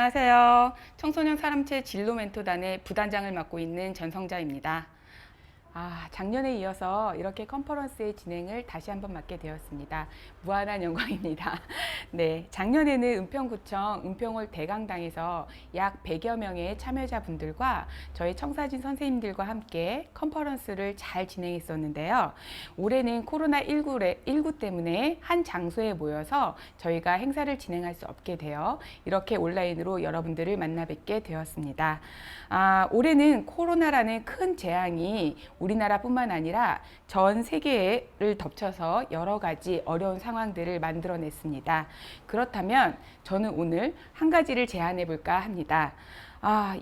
안녕하세요. 청소년 사람체 진로 멘토단의 부단장을 맡고 있는 전성자입니다. 작년에 이어서 이렇게 컨퍼런스의 진행을 다시 한번 맡게 되었습니다. 무한한 영광입니다. 네, 작년에는 은평구청 은평홀 대강당에서 약 100여 명의 참여자분들과 저희 청사진 선생님들과 함께 컨퍼런스를 잘 진행했었는데요. 올해는 코로나19 때문에 한 장소에 모여서 저희가 행사를 진행할 수 없게 되어 이렇게 온라인으로 여러분들을 만나 뵙게 되었습니다. 올해는 코로나라는 큰 재앙이 우리나라뿐만 아니라 전 세계를 덮쳐서 여러 가지 어려운 상황들을 만들어냈습니다. 그렇다면 저는 오늘 한 가지를 제안해 볼까 합니다.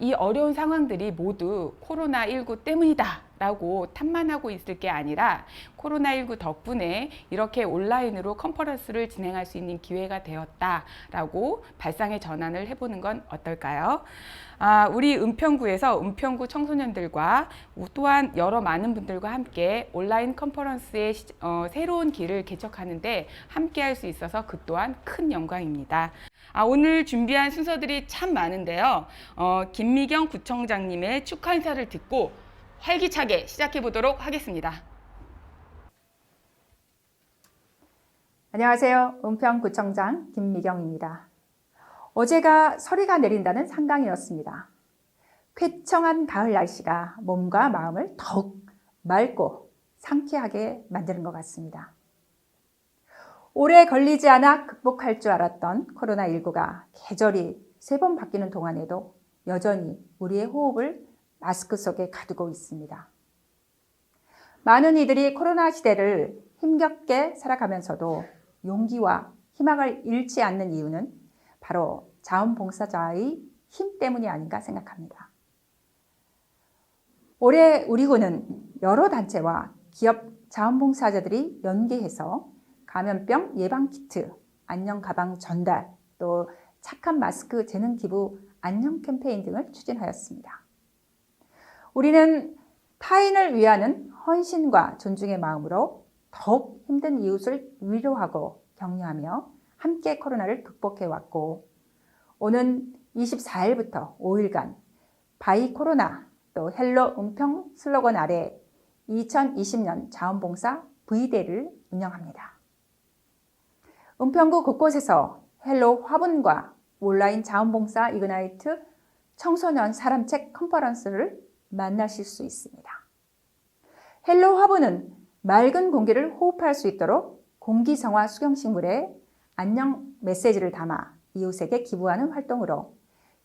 이 어려운 상황들이 모두 코로나19 때문이다 라고 탓만하고 있을 게 아니라 코로나19 덕분에 이렇게 온라인으로 컨퍼런스를 진행할 수 있는 기회가 되었다라고 발상의 전환을 해보는 건 어떨까요? 우리 은평구에서 은평구 청소년들과 또한 여러 많은 분들과 함께 온라인 컨퍼런스의 새로운 길을 개척하는데 함께 할 수 있어서 그 또한 큰 영광입니다. 오늘 준비한 순서들이 참 많은데요. 김미경 구청장님의 축하 인사를 듣고 활기차게 시작해 보도록 하겠습니다. 안녕하세요. 은평구청장 김미경입니다. 어제가 서리가 내린다는 상강이었습니다. 쾌청한 가을 날씨가 몸과 마음을 더욱 맑고 상쾌하게 만드는 것 같습니다. 오래 걸리지 않아 극복할 줄 알았던 코로나19가 계절이 3번 바뀌는 동안에도 여전히 우리의 호흡을 마스크 속에 가두고 있습니다. 많은 이들이 코로나 시대를 힘겹게 살아가면서도 용기와 희망을 잃지 않는 이유는 바로 자원봉사자의 힘 때문이 아닌가 생각합니다. 올해 우리 구는 여러 단체와 기업 자원봉사자들이 연계해서 감염병 예방키트, 안녕가방 전달, 또 착한 마스크 재능 기부 안녕 캠페인 등을 추진하였습니다. 우리는 타인을 위하는 헌신과 존중의 마음으로 더욱 힘든 이웃을 위로하고 격려하며 함께 코로나를 극복해왔고, 오는 24일부터 5일간 바이 코로나 또 헬로 은평 슬로건 아래 2020년 자원봉사 V데이를 운영합니다. 은평구 곳곳에서 헬로 화분과 온라인 자원봉사 이그나이트 청소년 사람책 컨퍼런스를 만나실 수 있습니다. 헬로 화분은 맑은 공기를 호흡할 수 있도록 공기정화 수경식물에 안녕 메시지를 담아 이웃에게 기부하는 활동으로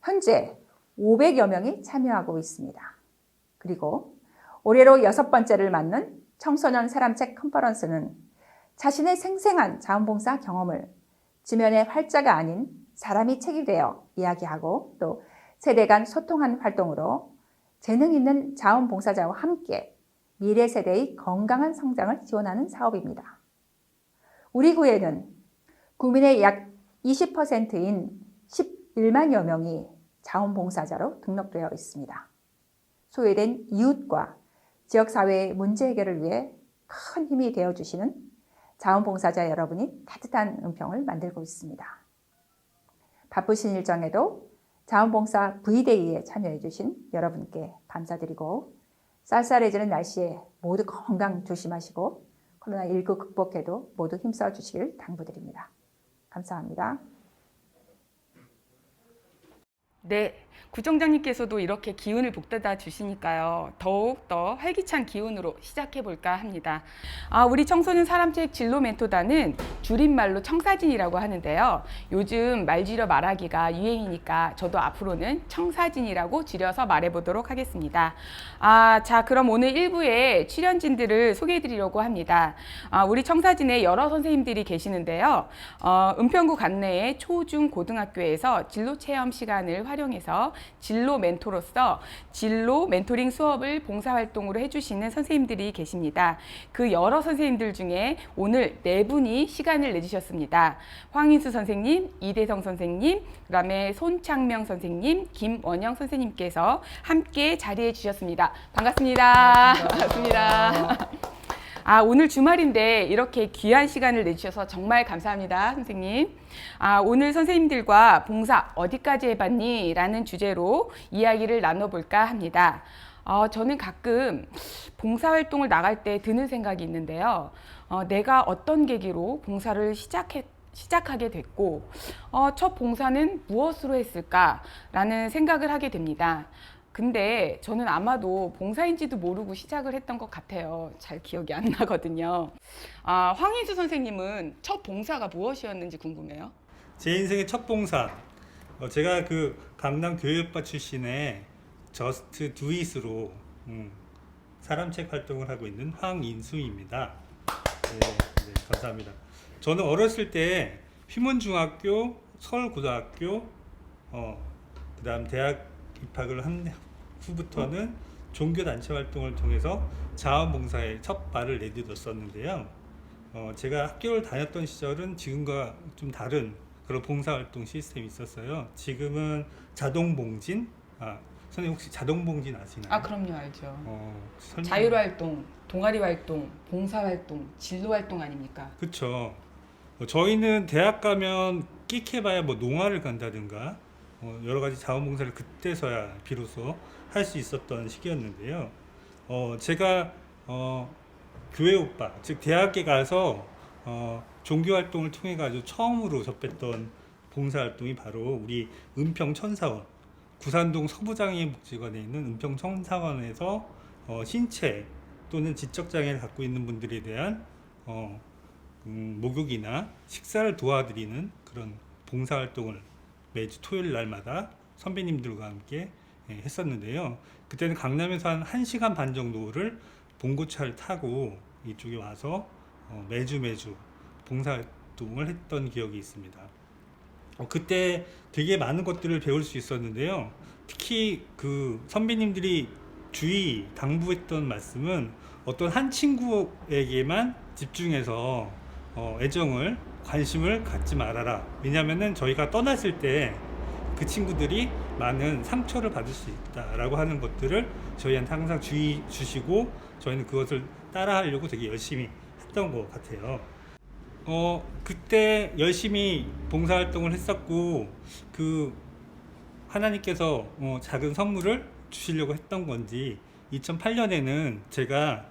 현재 500여 명이 참여하고 있습니다. 그리고 올해로 6번째를 맞는 청소년 사람책 컨퍼런스는 자신의 생생한 자원봉사 경험을 지면의 활자가 아닌 사람이 책이 되어 이야기하고 또 세대 간 소통하는 활동으로 재능 있는 자원봉사자와 함께 미래 세대의 건강한 성장을 지원하는 사업입니다. 우리 구에는 구민의 약 20%인 11만여 명이 자원봉사자로 등록되어 있습니다. 소외된 이웃과 지역사회의 문제 해결을 위해 큰 힘이 되어주시는 자원봉사자 여러분이 따뜻한 은평을 만들고 있습니다. 바쁘신 일정에도 자원봉사 V데이에 참여해주신 여러분께 감사드리고, 쌀쌀해지는 날씨에 모두 건강 조심하시고 코로나19 극복에도 모두 힘써 주시길 당부드립니다. 감사합니다. 네, 구청장님께서도 이렇게 기운을 북돋아 주시니까요. 더욱더 활기찬 기운으로 시작해 볼까 합니다. 우리 청소년 사람책 진로 멘토단은 줄임말로 청사진이라고 하는데요. 요즘 말 줄여 말하기가 유행이니까 저도 앞으로는 청사진이라고 줄여서 말해 보도록 하겠습니다. 자, 그럼 오늘 1부에 출연진들을 소개해 드리려고 합니다. 우리 청사진에 여러 선생님들이 계시는데요. 은평구 관내의 초, 중, 고등학교에서 진로 체험 시간을 활용해서 진로 멘토로서 진로 멘토링 수업을 봉사활동으로 해주시는 선생님들이 계십니다. 그 여러 선생님들 중에 오늘 4분이 시간을 내주셨습니다. 황인수 선생님, 이대성 선생님, 그 다음에 손창명 선생님, 김원영 선생님께서 함께 자리해 주셨습니다. 반갑습니다. 반갑습니다. 오늘 주말인데 이렇게 귀한 시간을 내주셔서 정말 감사합니다, 선생님. 오늘 선생님들과 봉사 어디까지 해봤니? 라는 주제로 이야기를 나눠볼까 합니다. 저는 가끔 봉사활동을 나갈 때 드는 생각이 있는데요. 내가 어떤 계기로 봉사를 시작하게 됐고, 첫 봉사는 무엇으로 했을까라는 생각을 하게 됩니다. 근데 저는 아마도 봉사인지도 모르고 시작을 했던 것 같아요. 잘 기억이 안 나거든요. 황인수 선생님은 첫 봉사가 무엇이었는지 궁금해요. 제 인생의 첫 봉사, 제가 그 강남 교회오빠 출신의 저스트 두잇으로 사람책 활동을 하고 있는 황인수입니다. 네, 감사합니다. 저는 어렸을 때 휘문중학교, 서울고등학교, 그다음 대학 입학을 한 후부터는 종교단체 활동을 통해서 자원봉사에 첫 발을 내딛었었는데요. 제가 학교를 다녔던 시절은 지금과 좀 다른 그런 봉사활동 시스템이 있었어요. 지금은 자동봉진, 선생님 혹시 자동봉진 아시나요? 그럼요, 알죠. 설명- 자율활동, 동아리활동, 봉사활동, 진로활동 아닙니까? 그쵸. 저희는 대학 가면 끽해봐야 뭐 농아를 간다든가 여러 가지 자원봉사를 그때서야 비로소 할 수 있었던 시기였는데요. 제가 교회 오빠, 즉 대학에 가서 종교활동을 통해 가지고 처음으로 접했던 봉사활동이 바로 우리 은평천사원, 구산동 서부장애인복지관에 있는 은평천사원에서 신체 또는 지적장애를 갖고 있는 분들에 대한 목욕이나 식사를 도와드리는 그런 봉사활동을 매주 토요일 날마다 선배님들과 함께 했었는데요. 그때는 강남에서 한 1시간 반 정도를 봉고차를 타고 이쪽에 와서 매주 봉사활동을 했던 기억이 있습니다. 그때 되게 많은 것들을 배울 수 있었는데요. 특히 그 선배님들이 당부했던 말씀은 어떤 한 친구에게만 집중해서 애정을, 관심을 갖지 말아라. 왜냐하면은 저희가 떠났을 때 그 친구들이 많은 상처를 받을 수 있다라고 하는 것들을 저희한테 항상 주의 주시고 저희는 그것을 따라하려고 되게 열심히 했던 것 같아요. 그때 열심히 봉사활동을 했었고 그 하나님께서 작은 선물을 주시려고 했던 건지 2008년에는 제가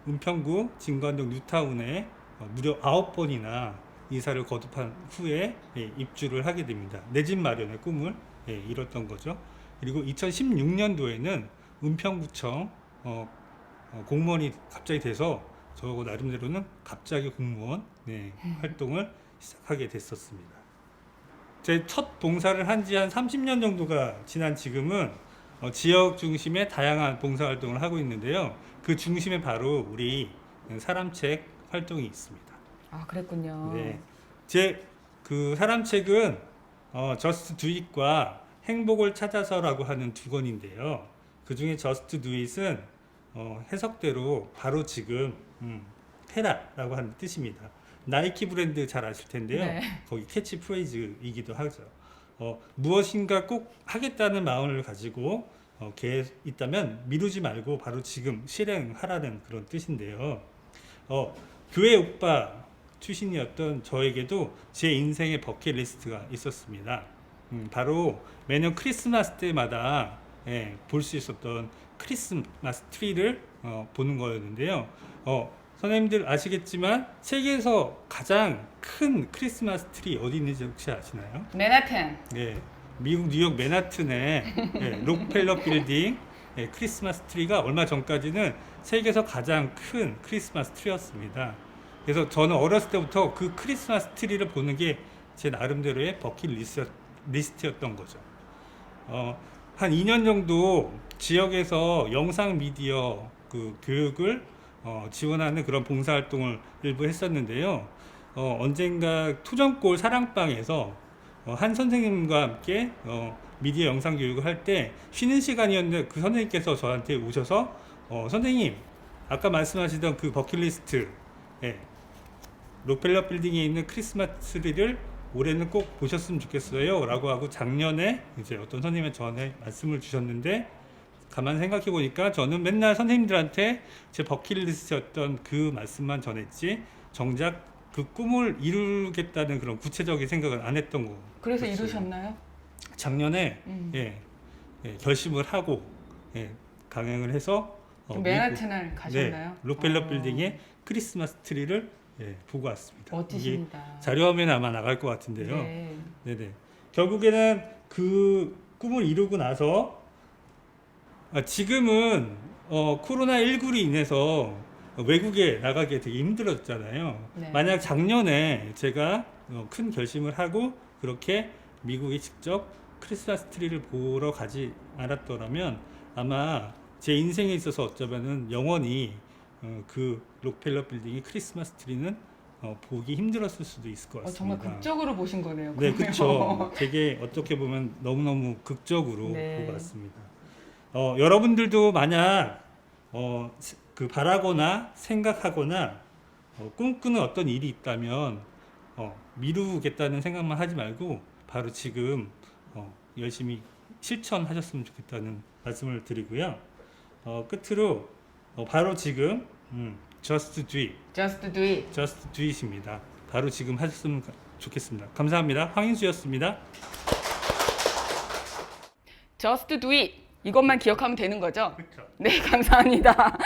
은평구 진관동 뉴타운에 무려 9번이나 이사를 거듭한 후에 입주를 하게 됩니다. 내 집 마련의 꿈을 이뤘던 거죠. 그리고 2016년도에는 은평구청 공무원이 갑자기 돼서 저하고 나름대로는 갑자기 공무원 활동을 시작하게 됐었습니다. 제 첫 봉사를 한 지 한 30년 정도가 지난 지금은 지역 중심의 다양한 봉사활동을 하고 있는데요. 그 중심에 바로 우리 사람책 활동이 있습니다. 그랬군요. 네, 제 그 사람책은 저스트 두잇과 행복을 찾아서라고 하는 두 권인데요. 그 중에 저스트 두잇은 해석대로 바로 지금 해라라고 하는 뜻입니다. 나이키 브랜드 잘 아실 텐데요. 네. 거기 캐치프레이즈이기도 하죠. 무엇인가 꼭 하겠다는 마음을 가지고 계획 있다면 미루지 말고 바로 지금 실행하라는 그런 뜻인데요. 교회 오빠 출신이었던 저에게도 제 인생의 버킷리스트가 있었습니다. 바로 매년 크리스마스 때마다 볼 수 있었던 크리스마스 트리를 보는 거였는데요. 선생님들 아시겠지만 세계에서 가장 큰 크리스마스 트리 어디 있는지 혹시 아시나요? 맨하튼. 네, 미국 뉴욕 맨하튼의 록펠러 빌딩 크리스마스 트리가 얼마 전까지는 세계에서 가장 큰 크리스마스 트리였습니다. 그래서 저는 어렸을 때부터 그 크리스마스 트리를 보는 게 제 나름대로의 버킷리스트였던 거죠. 한 2년 정도 지역에서 영상 미디어 그 교육을 지원하는 그런 봉사활동을 일부 했었는데요. 언젠가 토정골 사랑방에서 한 선생님과 함께 미디어 영상 교육을 할 때 쉬는 시간이었는데 그 선생님께서 저한테 오셔서 선생님 아까 말씀하시던 그 버킷리스트 록펠러 빌딩에 있는 크리스마스 트리를 올해는 꼭 보셨으면 좋겠어요 라고 하고 작년에 이제 어떤 선생님이 저한테 말씀을 주셨는데 가만 생각해 보니까 저는 맨날 선생님들한테 제 버킷리스트였던 그 말씀만 전했지 정작 그 꿈을 이루겠다는 그런 구체적인 생각은 안 했던 거. 그래서 그렇죠. 이루셨나요? 작년에 결심을 하고 강행을 해서 맨하튼을 가셨나요? 네, 록펠러 빌딩의 크리스마스 트리를 보고 왔습니다. 멋지십니다. 이게 자료화면에 아마 나갈 것 같은데요. 네. 네네. 결국에는 그 꿈을 이루고 나서 지금은 코로나19로 인해서 외국에 나가기 되게 힘들었잖아요. 네. 만약 작년에 제가 큰 결심을 하고 그렇게 미국에 직접 크리스마스 트리를 보러 가지 않았더라면 아마 제 인생에 있어서 어쩌면은 영원히 그 록펠러 빌딩의 크리스마스 트리는 보기 힘들었을 수도 있을 것 같습니다. 정말 극적으로 보신 거네요. 네, 그러면. 그렇죠. 되게 어떻게 보면 너무너무 극적으로 네. 보고 왔습니다. 여러분들도 만약 그 바라거나 생각하거나 꿈꾸는 어떤 일이 있다면 미루겠다는 생각만 하지 말고 바로 지금 열심히 실천하셨으면 좋겠다는 말씀을 드리고요. 끝으로 바로 지금 Just do it, Just do it. Just do it입니다. 바로 지금 하셨으면 좋겠습니다. 감사합니다. 황인수였습니다. Just do it. 이것만 기억하면 되는 거죠? 그렇죠. 네, 감사합니다.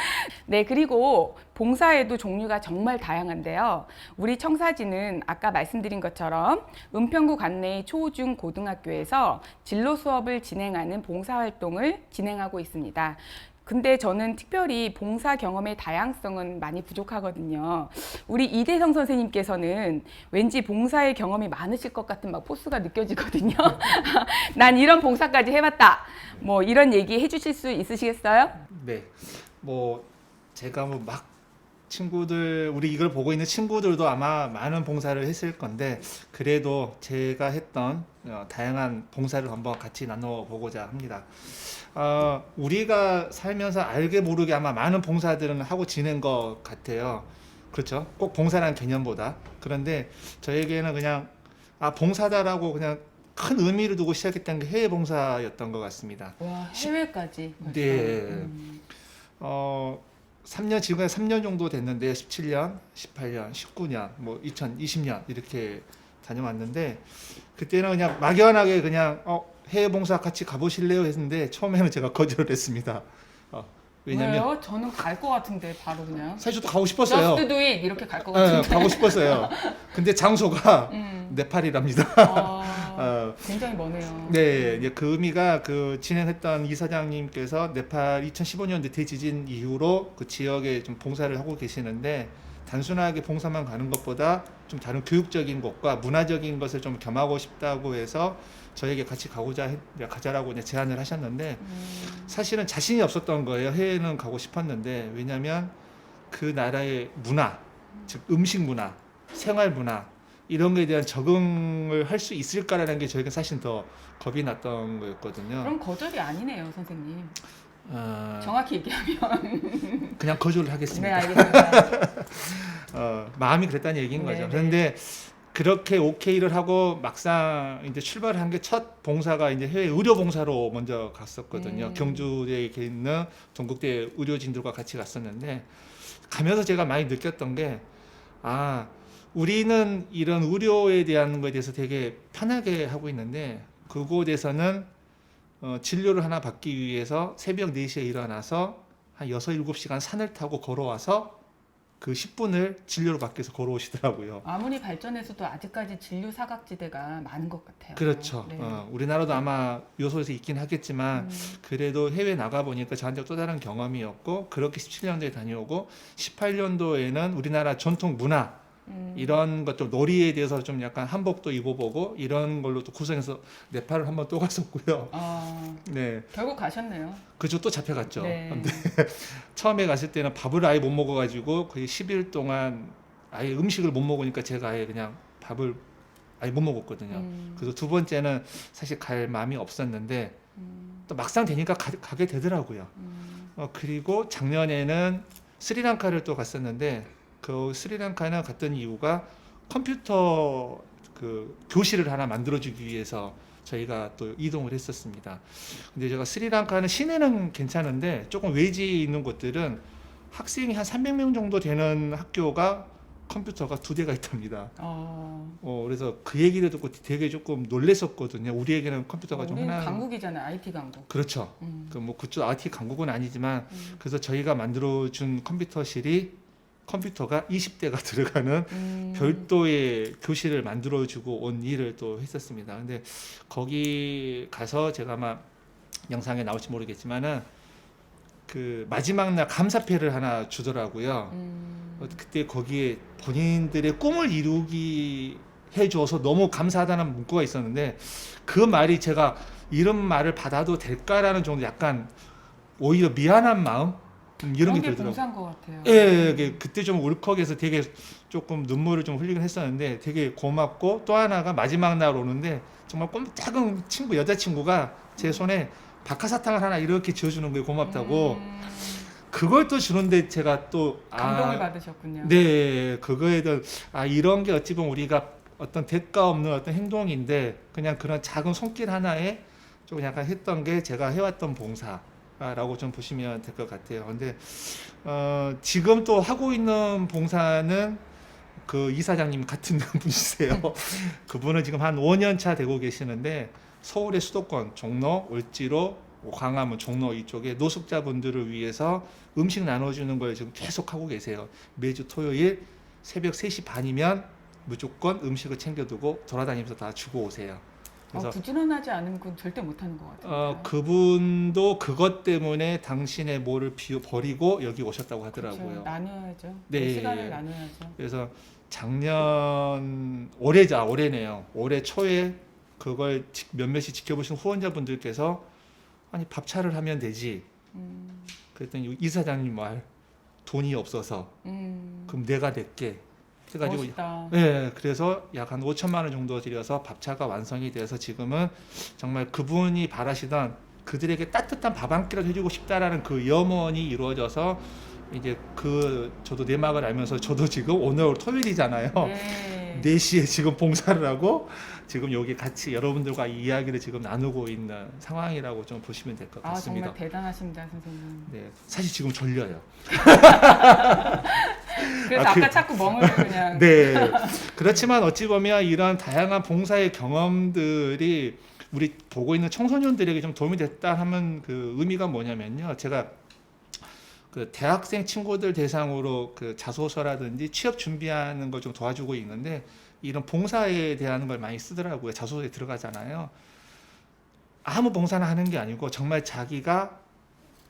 네, 그리고 봉사에도 종류가 정말 다양한데요. 우리 청사진은 아까 말씀드린 것처럼 은평구 관내의 초, 중, 고등학교에서 진로 수업을 진행하는 봉사활동을 진행하고 있습니다. 근데 저는 특별히 봉사 경험의 다양성은 많이 부족하거든요. 우리 이대성 선생님께서는 왠지 봉사의 경험이 많으실 것 같은 막 포스가 느껴지거든요. 난 이런 봉사까지 해봤다. 뭐 이런 얘기 해주실 수 있으시겠어요? 네, 뭐 제가 뭐 막 친구들 우리 이걸 보고 있는 친구들도 아마 많은 봉사를 했을 건데 그래도 제가 했던 다양한 봉사를 한번 같이 나눠보고자 합니다. 우리가 살면서 알게 모르게 아마 많은 봉사들은 하고 지낸 것 같아요. 그렇죠? 꼭 봉사라는 개념보다. 그런데 저에게는 그냥 봉사다라고 그냥 큰 의미를 두고 시작했던 게 해외 봉사였던 것 같습니다. 와, 해외까지. 벌써. 네. 3년, 지금 3년 정도 됐는데 17년, 18년, 19년, 뭐 2020년 이렇게 다녀왔는데 그때는 그냥 막연하게 그냥 해외 봉사 같이 가보실래요 했는데 처음에는 제가 거절을 했습니다. 왜냐면 왜요? 저는 갈 것 같은데 바로 그냥. 사실 저도 가고 싶었어요. Just do it 이렇게 갈 것 네, 같은데. 가고 싶었어요. 근데 장소가 네팔이랍니다. 굉장히 머네요. 네, 이제 그 의미가 그 진행했던 이사장님께서 네팔 2015년도 대지진 이후로 그 지역에 좀 봉사를 하고 계시는데 단순하게 봉사만 가는 것보다 좀 다른 교육적인 것과 문화적인 것을 좀 겸하고 싶다고 해서 저에게 같이 가자라고 이제 제안을 하셨는데 사실은 자신이 없었던 거예요. 해외는 가고 싶었는데 왜냐하면 그 나라의 문화, 즉 음식 문화, 생활 문화 이런 거에 대한 적응을 할 수 있을까라는 게 저에게 사실 더 겁이 났던 거였거든요. 그럼 거절이 아니네요, 선생님. 어, 정확히 얘기하면. 그냥 거절을 네, 하겠습니다. 알겠습니다. 마음이 그랬다는 얘기인 네, 거죠. 네. 그런데 그렇게 오케이를 하고 막상 이제 출발한 게 첫 봉사가 이제 해외 의료 봉사로 먼저 갔었거든요. 경주에 있는 동국대 의료진들과 같이 갔었는데 가면서 제가 많이 느꼈던 게 우리는 이런 의료에 대한 거에 대해서 되게 편하게 하고 있는데 그곳에서는 진료를 하나 받기 위해서 새벽 4시에 일어나서 한 6, 7시간 산을 타고 걸어와서 그 10분을 진료를 받기 위해서 걸어오시더라고요. 아무리 발전해서도 아직까지 진료 사각지대가 많은 것 같아요. 그렇죠. 네. 우리나라도 아마 요소에서 있긴 하겠지만 그래도 해외 나가 보니까 저한테 또 다른 경험이었고 그렇게 17년도에 다녀오고 18년도에는 우리나라 전통 문화 이런 것들 놀이에 대해서 좀 약간 한복도 입어보고 이런 걸로 또 구성해서 네팔을 한번 또 갔었고요. 네, 결국 가셨네요. 그죠 또 잡혀갔죠. 네. 근데 처음에 갔을 때는 밥을 아예 못 먹어가지고 거의 10일 동안 아예 음식을 못 먹으니까 제가 아예 그냥 밥을 아예 못 먹었거든요. 그래서 두 번째는 사실 갈 마음이 없었는데 또 막상 되니까 가게 되더라고요. 그리고 작년에는 스리랑카를 또 갔었는데 그 스리랑카는 갔던 이유가 컴퓨터 그 교실을 하나 만들어주기 위해서 저희가 또 이동을 했었습니다. 근데 제가 스리랑카는 시내는 괜찮은데 조금 외지에 있는 곳들은 학생이 한 300명 정도 되는 학교가 컴퓨터가 2대가 있답니다. 그래서 그 얘기를 듣고 되게 조금 놀랬었거든요. 우리에게는 컴퓨터가 좀 우리는 흔한. 강국이잖아요. IT 강국. 그렇죠. 그 뭐 그쪽 IT 강국은 아니지만 그래서 저희가 만들어준 컴퓨터가 20대가 들어가는 별도의 교실을 만들어주고 온 일을 또 했었습니다. 근데 거기 가서 제가 아마 영상에 나올지 모르겠지만은 그 마지막 날 감사패를 하나 주더라고요. 그때 거기에 본인들의 꿈을 이루기 해줘서 너무 감사하다는 문구가 있었는데 그 말이 제가 이런 말을 받아도 될까라는 정도 약간 오히려 미안한 마음 이런 게 게 들더라고요. 봉사인 것 같아요. 예, 그때 좀 울컥해서 되게 조금 눈물을 좀 흘리긴 했었는데 되게 고맙고 또 하나가 마지막 날 오는데 정말 작은 친구 여자친구가 제 손에 박하사탕을 하나 이렇게 지어주는 게 고맙다고 그걸 또 주는데 제가 또 감동을 받으셨군요. 네, 그거에 대한 이런 게 어찌 보면 우리가 어떤 대가 없는 어떤 행동인데 그냥 그런 작은 손길 하나에 좀 약간 했던 게 제가 해왔던 봉사라고 좀 보시면 될 것 같아요. 근데 지금 또 하고 있는 봉사는 그 이사장님 같은 분이세요. 그분은 지금 한 5년 차 되고 계시는데 서울의 수도권 종로, 을지로, 광화문, 종로 이쪽에 노숙자분들을 위해서 음식 나눠주는 걸 지금 계속 하고 계세요. 매주 토요일 새벽 3시 반이면 무조건 음식을 챙겨두고 돌아다니면서 다 주고 오세요. 그래서 부지런하지 않은 건 절대 못하는 것 같아요. 그분도 그것 때문에 당신의 뭐를 버리고 여기 오셨다고 하더라고요. 그렇죠. 나눠야죠. 네. 시간을 나눠야죠. 그래서 올해네요. 올해 초에 그걸 몇몇이 지켜보신 후원자분들께서 아니 밥차를 하면 되지. 그랬더니 이사장님 말 돈이 없어서 그럼 내가 낼게. 해가지고 멋있다. 네, 그래서 약 한 5천만 원 정도 들여서 밥차가 완성이 돼서 지금은 정말 그분이 바라시던 그들에게 따뜻한 밥 한 끼를 해주고 싶다라는 그 염원이 이루어져서 이제 저도 내막을 알면서 저도 지금 오늘 토요일이잖아요. 네. 4시에 지금 봉사를 하고 지금 여기 같이 여러분들과 이 이야기를 지금 나누고 있는 상황이라고 좀 보시면 될 것 같습니다. 정말 대단하십니다, 선생님. 네, 사실 지금 졸려요. 그래서 아까 자꾸 멍을 그냥. 네. 그렇지만 어찌 보면 이런 다양한 봉사의 경험들이 우리 보고 있는 청소년들에게 좀 도움이 됐다 하면 그 의미가 뭐냐면요. 제가 그 대학생 친구들 대상으로 그 자소서라든지 취업 준비하는 걸 좀 도와주고 있는데 이런 봉사에 대한 걸 많이 쓰더라고요. 자소서에 들어가잖아요. 아무 봉사나 하는 게 아니고 정말 자기가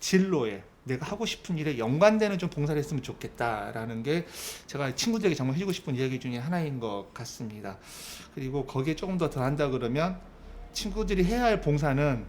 진로에 내가 하고 싶은 일에 연관되는 좀 봉사를 했으면 좋겠다라는 게 제가 친구들에게 정말 해주고 싶은 이야기 중에 하나인 것 같습니다. 그리고 거기에 조금 더 더한다 그러면 친구들이 해야 할 봉사는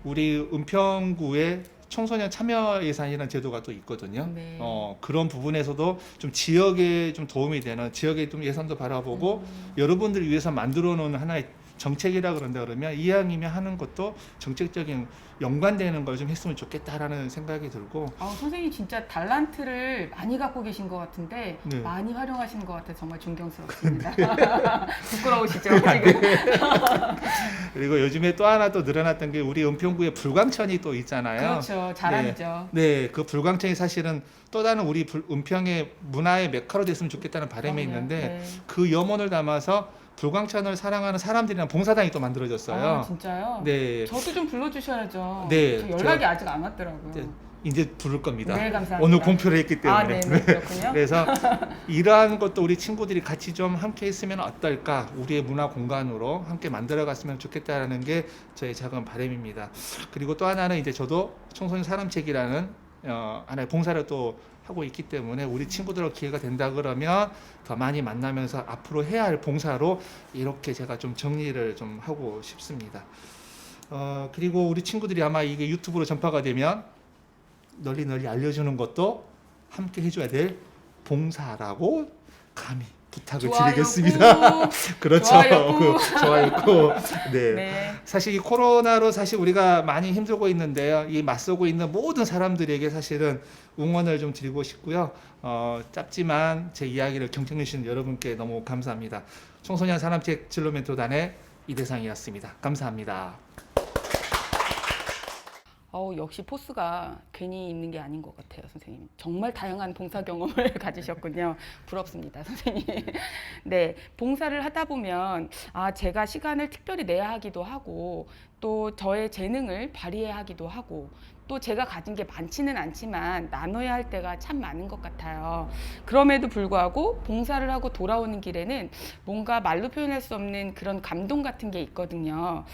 우리 은평구에 청소년 참여 예산이라는 제도가 또 있거든요. 네. 그런 부분에서도 좀 지역에 좀 도움이 되는 지역의 좀 예산도 바라보고 여러분들을 위해서 만들어 놓은 하나의 정책이라 그런다 그러면 이왕이면 하는 것도 정책적인 연관되는 걸 좀 했으면 좋겠다라는 생각이 들고 선생님 진짜 달란트를 많이 갖고 계신 것 같은데 네. 많이 활용하시는 것 같아서 정말 존경스럽습니다. 부끄러우시죠 지금? 그리고 요즘에 또 하나 또 늘어났던 게 우리 은평구에 불광천이 또 있잖아요. 그렇죠. 자랑이죠. 네, 그 불광천이 사실은 또 다른 우리 은평의 문화의 메카로 됐으면 좋겠다는 바람이 그럼요. 있는데 네. 그 염원을 담아서 불광천을 사랑하는 사람들이랑 봉사단이 또 만들어졌어요. 진짜요? 네, 저도 좀 불러주셔야죠. 네, 저 연락이 아직 안 왔더라고요. 네, 이제 부를 겁니다. 네, 감사합니다. 오늘 공표를 했기 때문에. 네, 그렇군요. 그래서 이러한 것도 우리 친구들이 같이 좀 함께 했으면 어떨까? 우리의 문화 공간으로 함께 만들어갔으면 좋겠다라는 게 저의 작은 바람입니다. 그리고 또 하나는 이제 저도 청소년 사람책이라는 하나의 봉사를 또 하고 있기 때문에 우리 친구들과 기회가 된다 그러면 더 많이 만나면서 앞으로 해야 할 봉사로 이렇게 제가 좀 정리를 좀 하고 싶습니다. 그리고 우리 친구들이 아마 이게 유튜브로 전파가 되면 널리 알려주는 것도 함께 해줘야 될 봉사라고 감히 부탁을 드리겠습니다. 그렇죠. 좋아요. 네. 네. 사실 이 코로나로 사실 우리가 많이 힘들고 있는데요. 이 맞서고 있는 모든 사람들에게 사실은 응원을 좀 드리고 싶고요. 짧지만 제 이야기를 경청해 주신 여러분께 너무 감사합니다. 청소년 산업책 진로 멘토단의 이대상이었습니다. 감사합니다. 역시 포스가 괜히 있는 게 아닌 것 같아요, 선생님. 정말 다양한 봉사 경험을 가지셨군요. 부럽습니다, 선생님. 네, 봉사를 하다 보면 제가 시간을 특별히 내야 하기도 하고 또 저의 재능을 발휘해야 하기도 하고 또 제가 가진 게 많지는 않지만 나눠야 할 때가 참 많은 것 같아요. 그럼에도 불구하고 봉사를 하고 돌아오는 길에는 뭔가 말로 표현할 수 없는 그런 감동 같은 게 있거든요.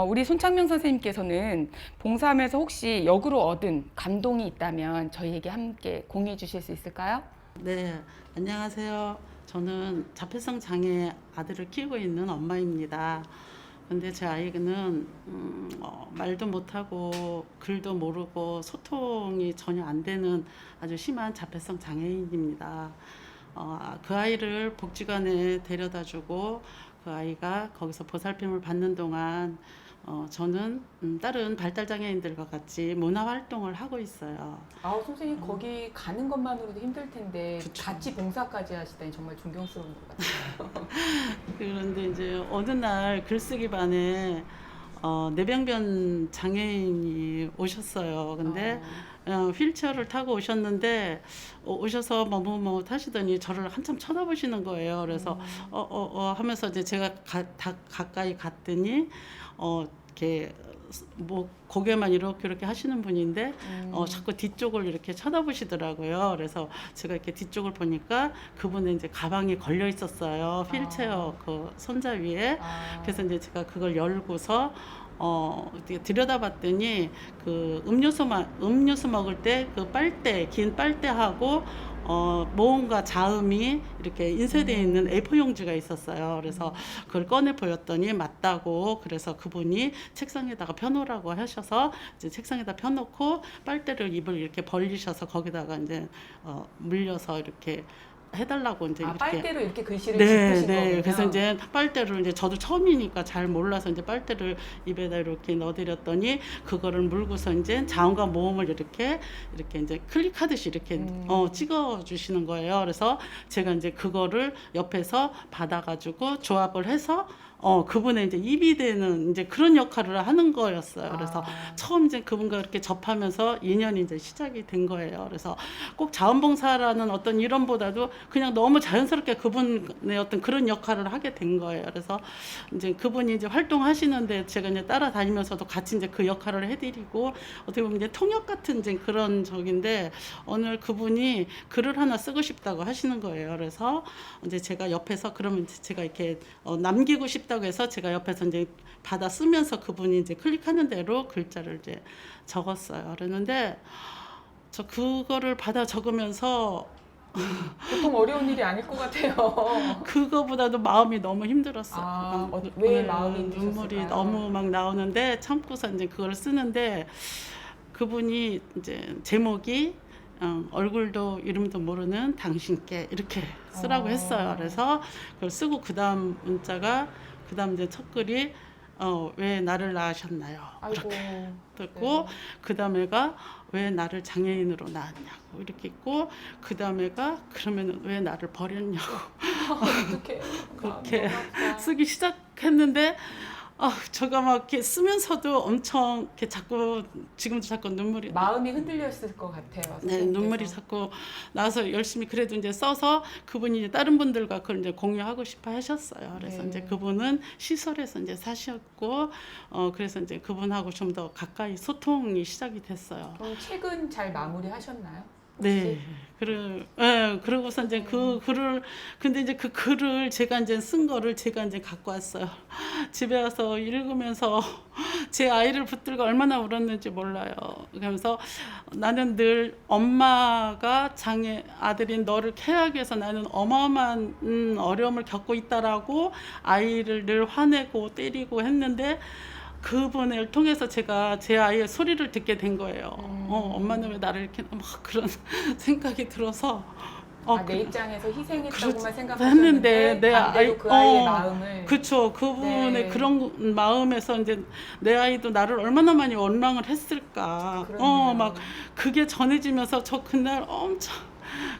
우리 손창명 선생님께서는 봉사하면서 혹시 역으로 얻은 감동이 있다면 저희에게 함께 공유해 주실 수 있을까요? 네, 안녕하세요. 저는 자폐성 장애 아들을 키우고 있는 엄마입니다. 근데 제 아이는 말도 못하고 글도 모르고 소통이 전혀 안 되는 아주 심한 자폐성 장애인입니다. 그 아이를 복지관에 데려다주고 그 아이가 거기서 보살핌을 받는 동안 저는 다른 발달장애인들과 같이 문화활동을 하고 있어요. 선생님 거기 가는 것만으로도 힘들 텐데 그쵸. 같이 봉사까지 하시다니 정말 존경스러운 것 같아요. 그런데 이제 어느 날 글쓰기반에 뇌병변 장애인이 오셨어요. 근데 휠체어를 타고 오셨는데 오셔서 뭐 타시더니 저를 한참 쳐다보시는 거예요. 그래서 하면서 이제 제가 가까이 갔더니 이렇게 뭐 고개만 이렇게 하시는 분인데 자꾸 뒤쪽을 이렇게 쳐다보시더라고요. 그래서 제가 이렇게 뒤쪽을 보니까 그분의 이제 가방이 걸려 있었어요. 휠체어 그 손잡이에. 그래서 이제 제가 그걸 열고서 들여다봤더니 그 음료수 먹을 때 그 빨대, 긴 빨대하고 모음과 자음이 이렇게 인쇄되어 있는 A4 용지가 있었어요. 그래서 그걸 꺼내 보였더니 맞다고, 그래서 그분이 책상에다가 펴놓으라고 하셔서 이제 책상에다 펴놓고 빨대를 입을 이렇게 벌리셔서 거기다가 이제 물려서 이렇게 해달라고 이제 이렇게. 빨대로 이렇게 글씨를 짚으신 거군요. 그래서 이제 빨대를 이제 저도 처음이니까 잘 몰라서 이제 빨대를 입에다 이렇게 넣어드렸더니 그거를 물고서 이제 자음과 모음을 이렇게 이제 클릭하듯이 이렇게 찍어주시는 거예요. 그래서 제가 이제 그거를 옆에서 받아가지고 조합을 해서 그분의 이제 입이 되는 이제 그런 역할을 하는 거였어요. 그래서 처음 이제 그분과 이렇게 접하면서 인연이 이제 시작이 된 거예요. 그래서 꼭 자원봉사라는 어떤 이론보다도 그냥 너무 자연스럽게 그분의 어떤 그런 역할을 하게 된 거예요. 그래서 이제 그분이 이제 활동하시는데 제가 이제 따라다니면서도 같이 이제 그 역할을 해드리고 어떻게 보면 이제 통역 같은 이제 그런 적인데 오늘 그분이 글을 하나 쓰고 싶다고 하시는 거예요. 그래서 이제 제가 옆에서 그러면 제가 이렇게 남기고 싶다고 해서 제가 옆에서 이제 받아 쓰면서 그분이 이제 클릭하는 대로 글자를 이제 적었어요. 그랬는데 저 그거를 받아 적으면서 보통 어려운 일이 아닐 것 같아요. 그거보다도 마음이 너무 힘들었어요. 왜 오늘 마음이 힘드셨을까요? 눈물이 너무 막 나오는데 참고서 이제 그걸 쓰는데 그분이 이제 제목이 얼굴도 이름도 모르는 당신께 이렇게 쓰라고 했어요. 그래서 그걸 쓰고 그다음 문자가 그다음 이제 첫 글이 왜 나를 낳으셨나요? 아이고. 듣고 그다음에가 왜 나를 장애인으로 낳았냐고 이렇게 있고 그다음에가 그러면 왜 나를 버렸냐고 어떡해. 그렇게 쓰기 시작했는데 제가 막 이렇게 쓰면서도 엄청 이렇게 자꾸 지금도 자꾸 눈물이 마음이 흔들렸을 것 같아요. 네, 선생님께서. 눈물이 자꾸 나서 열심히 그래도 이제 써서 그분이 이제 다른 분들과 그걸 이제 공유하고 싶어 하셨어요. 그래서 네. 이제 그분은 시설에서 이제 사셨고 그래서 이제 그분하고 좀 더 가까이 소통이 시작이 됐어요. 그럼 책은 잘 마무리하셨나요? 네. 그러고서 이제 그 글을, 근데 이제 그 글을 제가 이제 쓴 거를 제가 이제 갖고 왔어요. 집에 와서 읽으면서 제 아이를 붙들고 얼마나 울었는지 몰라요. 그러면서 나는 늘 엄마가 장애 아들인 너를 케어하기 위해서 나는 어마어마한 어려움을 겪고 있다라고 아이를 늘 화내고 때리고 했는데 그분을 통해서 제가 제 아이의 소리를 듣게 된 거예요. 엄마는 왜 나를 이렇게 막 그런 생각이 들어서 내 입장에서 희생했다고만 그렇지. 생각하셨는데 내 반대로 그 아이의 마음을 그쵸. 그분의 네. 그런 마음에서 이제 내 아이도 나를 얼마나 많이 원망을 했을까. 그러네요. 막 그게 전해지면서 저 그날 엄청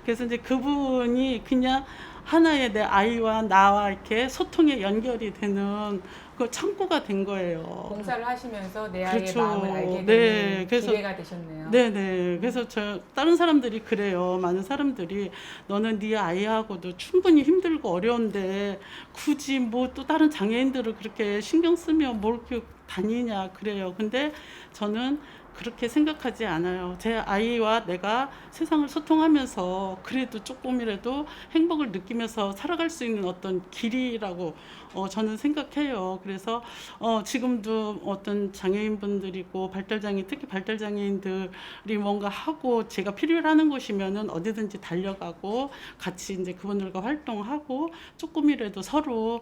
그래서 이제 그분이 그냥 하나의 내 아이와 나와 이렇게 소통의 연결이 되는 그 창구가 된 거예요. 봉사를 하시면서 내 아이의 그렇죠. 마음을 알게 되는 네, 그래서- 기회가 되셨네요. 네네. 그래서 다른 사람들이 그래요. 많은 사람들이 너는 네 아이하고도 충분히 힘들고 어려운데 굳이 뭐 또 다른 장애인들을 그렇게 신경 쓰며 뭘 이렇게 다니냐 그래요. 근데 저는 그렇게 생각하지 않아요. 제 아이와 내가 세상을 소통하면서 그래도 조금이라도 행복을 느끼면서 살아갈 수 있는 어떤 길이라고 저는 생각해요. 그래서 지금도 어떤 장애인분들이고 발달장애, 특히 발달장애인들이 뭔가 하고 제가 필요로 하는 곳이면은 어디든지 달려가고 같이 이제 그분들과 활동하고 조금이라도 서로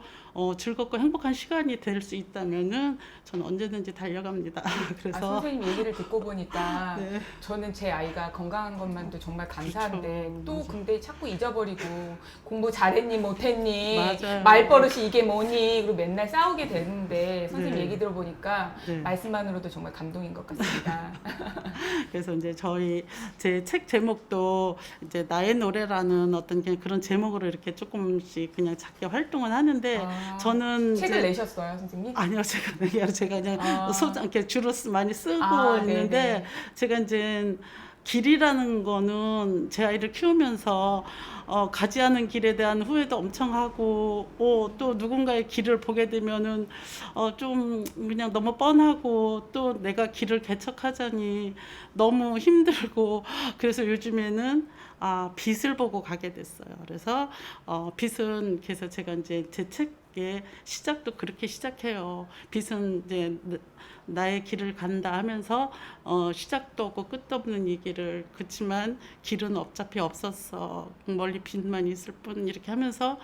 즐겁고 행복한 시간이 될 수 있다면은 저는 언제든지 달려갑니다. 그래서 선생님 얘기를 듣고 보니까 네. 저는 제 아이가 건강한 것만도 정말 감사한데 그쵸. 또 맞아. 근데 자꾸 잊어버리고 공부 잘했니 못했니 맞아요. 말버릇이 이게 뭐니 그리고 맨날 싸우게 되는데 선생님 네. 얘기 들어보니까 네. 말씀만으로도 정말 감동인 것 같습니다. 그래서 이제 제 책 제목도 이제 나의 노래라는 어떤 그런 제목으로 이렇게 조금씩 그냥 작게 활동을 하는데 아, 저는 책을 이제 내셨어요, 선생님? 아니요, 제가 그냥 아. 이렇게 주로 많이 쓰고 아, 있는데 네네. 제가 이제 길이라는 거는 제 아이를 키우면서 가지 않은 길에 대한 후회도 엄청 하고 또 누군가의 길을 보게 되면은 좀 그냥 너무 뻔하고 또 내가 길을 개척하자니 너무 힘들고 그래서 요즘에는 빛을 보고 가게 됐어요. 그래서 빛은 그래서 제가 이제 제 책의 시작도 그렇게 시작해요. 빛은 이제 나의 길을 간다 하면서 시작도 없고 끝도 없는 이 길을 그치만 길은 어차피 없었어 멀리 빛만 있을 뿐 이렇게 하면서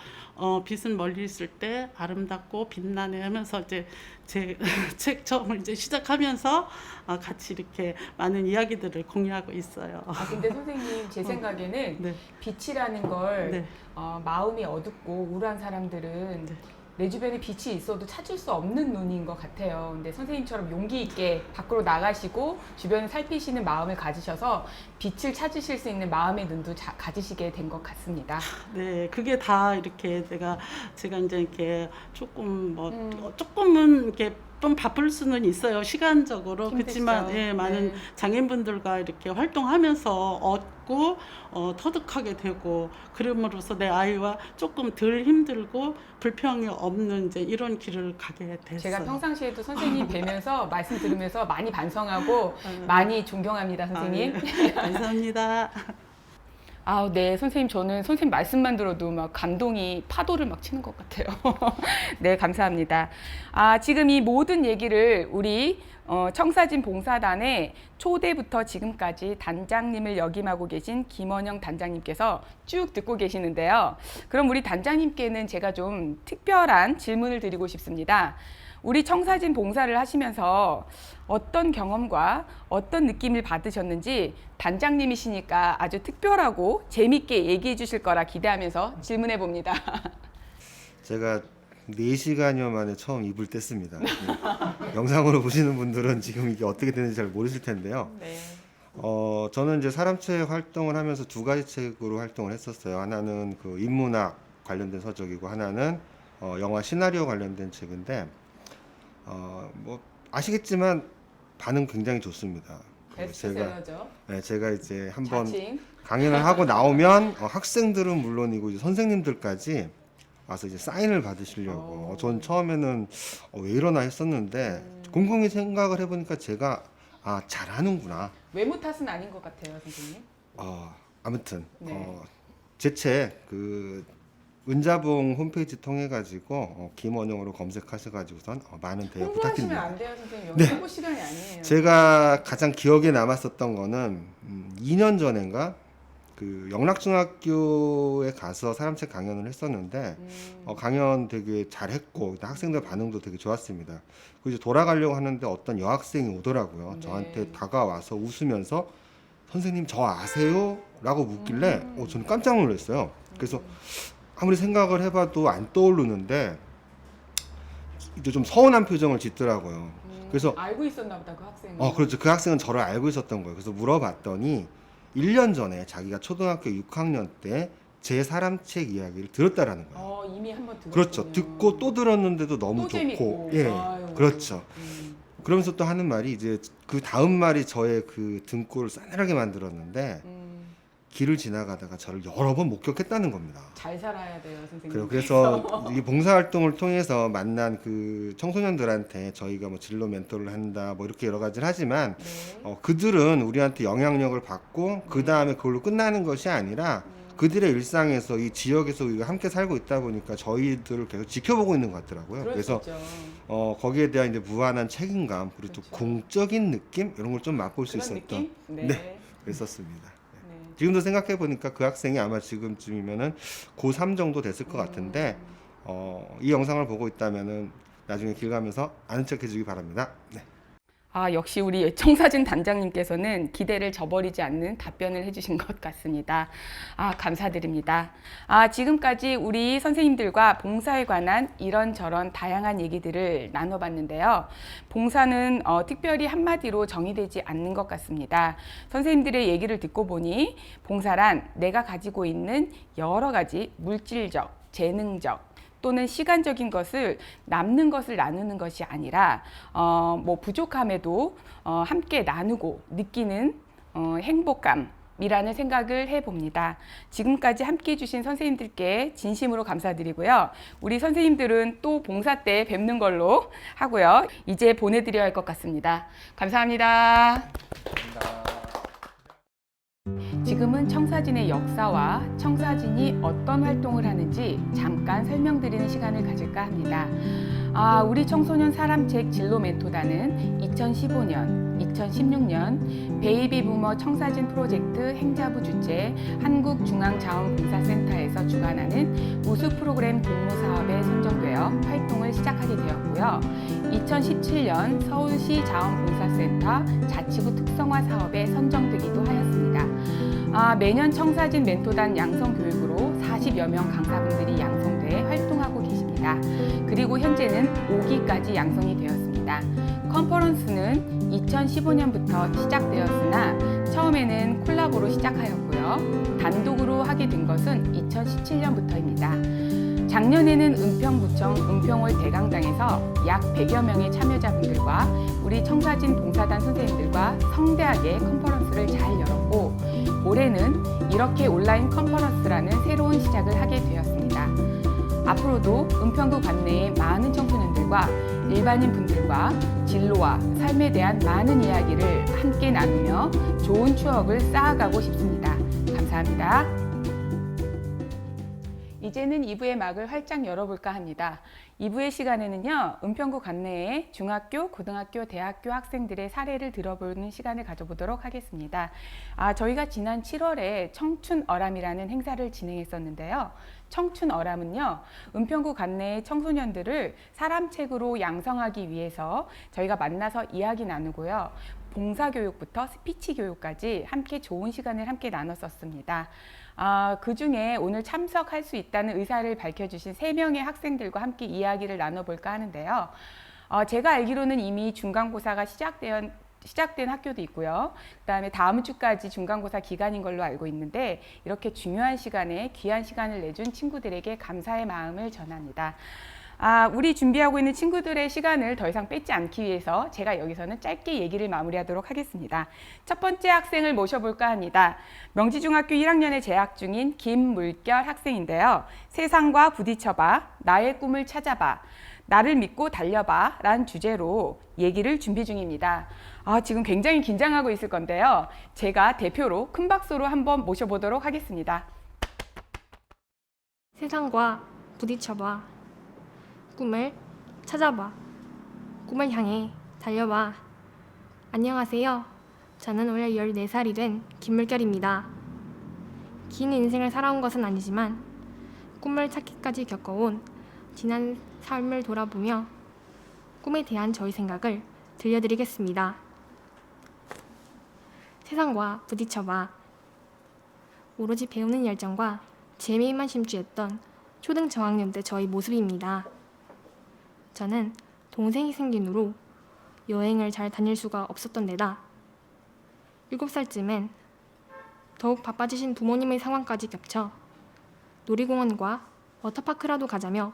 빛은 멀리 있을 때 아름답고 빛나네 하면서 이제 제 책 처음을 이제 시작하면서 같이 이렇게 많은 이야기들을 공유하고 있어요. 근데 선생님 제 생각에는 네, 빛이라는 걸 네, 마음이 어둡고 우울한 사람들은 네. 내 주변에 빛이 있어도 찾을 수 없는 눈인 것 같아요. 근데 선생님처럼 용기 있게 밖으로 나가시고 주변을 살피시는 마음을 가지셔서 빛을 찾으실 수 있는 마음의 눈도 가지시게 된 것 같습니다. 네, 그게 다 이렇게 제가 이제 이렇게 조금 조금은 이렇게 좀 바쁠 수는 있어요. 시간적으로. 힘드시죠? 그렇지만 예, 많은 네. 장애인분들과 이렇게 활동하면서 얻고 터득하게 되고 그럼으로써 내 아이와 조금 덜 힘들고 불평이 없는 이제 이런 길을 가게 됐어요. 제가 평상시에도 선생님 뵈면서 말씀 들으면서 많이 반성하고 아, 많이 존경합니다, 선생님. 네. 감사합니다. 네, 선생님, 저는 선생님 말씀만 들어도 막 감동이 파도를 막 치는 것 같아요. 네, 감사합니다. 지금 이 모든 얘기를 우리 청사진 봉사단의 초대부터 지금까지 단장님을 역임하고 계신 김원영 단장님께서 쭉 듣고 계시는데요. 그럼 우리 단장님께는 제가 좀 특별한 질문을 드리고 싶습니다. 우리 청사진 봉사를 하시면서 어떤 경험과 어떤 느낌을 받으셨는지 단장님이시니까 아주 특별하고 재밌게 얘기해 주실 거라 기대하면서 질문해 봅니다. 제가 4시간여 만에 처음 이불 뗐습니다. 영상으로 보시는 분들은 지금 이게 어떻게 되는지 잘 모르실 텐데요. 네. 저는 이제 사람책 활동을 하면서 2가지 책으로 활동을 했었어요. 하나는 그 인문학 관련된 서적이고 하나는 영화 시나리오 관련된 책인데 뭐 아시겠지만 반응 굉장히 좋습니다. 베스트셀러죠. 제가 이제 한번 자칭. 강연을 하고 나오면 학생들은 물론이고 이제 선생님들까지 와서 이제 사인을 받으시려고. 전 처음에는 왜 이러나 했었는데 곰곰이 생각을 해보니까 제가 잘하는구나. 외모 탓은 아닌 것 같아요, 선생님. 아무튼 네. 제 책 그 은자봉 홈페이지 통해 가지고 김원영으로 검색하셔가지고선 많은 대여 홍보하시면 부탁드립니다. 안 돼요, 선생님. 여기 네. 홍보 시간이 아니에요. 제가 가장 기억에 남았었던 거는 2년 전인가 그 영락중학교에 가서 사람책 강연을 했었는데 강연 되게 잘했고 학생들 반응도 되게 좋았습니다. 그리고 이제 돌아가려고 하는데 어떤 여학생이 오더라고요. 네. 저한테 다가와서 웃으면서 선생님 저 아세요? 라고 묻길래 저는 깜짝 놀랐어요. 그래서 아무리 생각을 해봐도 안 떠오르는데 이제 좀 서운한 표정을 짓더라고요. 그래서 알고 있었나 보다, 그 학생은. 그렇죠. 그 학생은 저를 알고 있었던 거예요. 그래서 물어봤더니 1년 전에 자기가 초등학교 6학년 때 제 사람책 이야기를 들었다라는 거예요. 이미 한번 들었군요. 그렇죠. 듣고 또 들었는데도 너무 또 좋고, 재밌고. 예, 아유. 그렇죠. 그러면서 또 하는 말이 이제 그 다음 말이 저의 그 등골을 싸늘하게 만들었는데 길을 지나가다가 저를 여러 번 목격했다는 겁니다. 잘 살아야 돼요, 선생님. 그래서 이 봉사활동을 통해서 만난 그 청소년들한테 저희가 뭐 진로 멘토를 한다 뭐 이렇게 여러 가지를 하지만 네. 그들은 우리한테 영향력을 받고 그 다음에 그걸로 끝나는 것이 아니라 그들의 일상에서 이 지역에서 우리가 함께 살고 있다 보니까 저희들을 계속 지켜보고 있는 것 같더라고요. 그럴 수 그래서 있죠. 거기에 대한 이제 무한한 책임감 그리고 또 그렇죠. 공적인 느낌 이런 걸 좀 맛볼 수 그런 있었던 느낌? 네. 네. 그랬었습니다. 네. 지금도 생각해 보니까 그 학생이 아마 지금쯤이면은 고3 정도 됐을 것 같은데 이 영상을 보고 있다면은 나중에 길 가면서 아는 척 해주기 바랍니다. 네. 역시 우리 청사진 단장님께서는 기대를 저버리지 않는 답변을 해주신 것 같습니다. 감사드립니다. 지금까지 우리 선생님들과 봉사에 관한 이런저런 다양한 얘기들을 나눠봤는데요. 봉사는 특별히 한마디로 정의되지 않는 것 같습니다. 선생님들의 얘기를 듣고 보니 봉사란 내가 가지고 있는 여러 가지 물질적, 재능적, 또는 시간적인 것을 남는 것을 나누는 것이 아니라 뭐 부족함에도 함께 나누고 느끼는 행복감이라는 생각을 해봅니다. 지금까지 함께 해주신 선생님들께 진심으로 감사드리고요. 우리 선생님들은 또 봉사 때 뵙는 걸로 하고요. 이제 보내드려야 할 것 같습니다. 감사합니다. 지금은 청사진의 역사와 청사진이 어떤 활동을 하는지 잠깐 설명드리는 시간을 가질까 합니다. 우리 청소년 사람책 진로 멘토단은 2015년, 2016년 베이비 부머 청사진 프로젝트 행자부 주최 한국중앙자원봉사센터에서 주관하는 우수 프로그램 공모 사업에 선정되어 활동을 시작하게 되었고요. 2017년 서울시 자원봉사센터 자치구 특성화 사업에 선정되기도 하였습니다. 매년 청사진 멘토단 양성교육으로 40여 명 강사분들이 양성돼 활동하고 계십니다. 그리고 현재는 5기까지 양성이 되었습니다. 컨퍼런스는 2015년부터 시작되었으나 처음에는 콜라보로 시작하였고요. 단독으로 하게 된 것은 2017년부터입니다. 작년에는 은평구청 은평홀 대강당에서 약 100여 명의 참여자분들과 우리 청사진 봉사단 선생님들과 성대하게 컨퍼런스를 잘 열었고 올해는 이렇게 온라인 컨퍼런스라는 새로운 시작을 하게 되었습니다. 앞으로도 은평구 관내의 많은 청소년들과 일반인 분들과 진로와 삶에 대한 많은 이야기를 함께 나누며 좋은 추억을 쌓아가고 싶습니다. 감사합니다. 이제는 2부의 막을 활짝 열어볼까 합니다. 2부의 시간에는요, 은평구 관내의 중학교, 고등학교, 대학교 학생들의 사례를 들어보는 시간을 가져보도록 하겠습니다. 저희가 지난 7월에 청춘어람이라는 행사를 진행했었는데요. 청춘어람은요, 은평구 관내의 청소년들을 사람책으로 양성하기 위해서 저희가 만나서 이야기 나누고요. 봉사교육부터 스피치 교육까지 함께 좋은 시간을 함께 나눴었습니다. 그 중에 오늘 참석할 수 있다는 의사를 밝혀주신 3명의 학생들과 함께 이야기를 나눠볼까 하는데요. 제가 알기로는 이미 중간고사가 시작된 학교도 있고요. 그다음에 다음 주까지 중간고사 기간인 걸로 알고 있는데 이렇게 중요한 시간에 귀한 시간을 내준 친구들에게 감사의 마음을 전합니다. 우리 준비하고 있는 친구들의 시간을 더 이상 뺏지 않기 위해서 제가 여기서는 짧게 얘기를 마무리하도록 하겠습니다. 첫 번째 학생을 모셔볼까 합니다. 명지중학교 1학년에 재학 중인 김물결 학생인데요. 세상과 부딪혀봐, 나의 꿈을 찾아봐, 나를 믿고 달려봐 라는 주제로 얘기를 준비 중입니다. 지금 굉장히 긴장하고 있을 건데요. 제가 대표로 큰 박수로 한번 모셔보도록 하겠습니다. 세상과 부딪혀봐. 꿈을 찾아봐. 꿈을 향해 달려봐. 안녕하세요. 저는 올해 14살이 된 김물결입니다. 긴 인생을 살아온 것은 아니지만 꿈을 찾기까지 겪어온 지난 삶을 돌아보며 꿈에 대한 저의 생각을 들려드리겠습니다. 세상과 부딪혀봐. 오로지 배우는 열정과 재미만 심취했던 초등 저학년 때 저의 모습입니다. 저는 동생이 생긴 후로 여행을 잘 다닐 수가 없었던 데다 7살쯤엔 더욱 바빠지신 부모님의 상황까지 겹쳐 놀이공원과 워터파크라도 가자며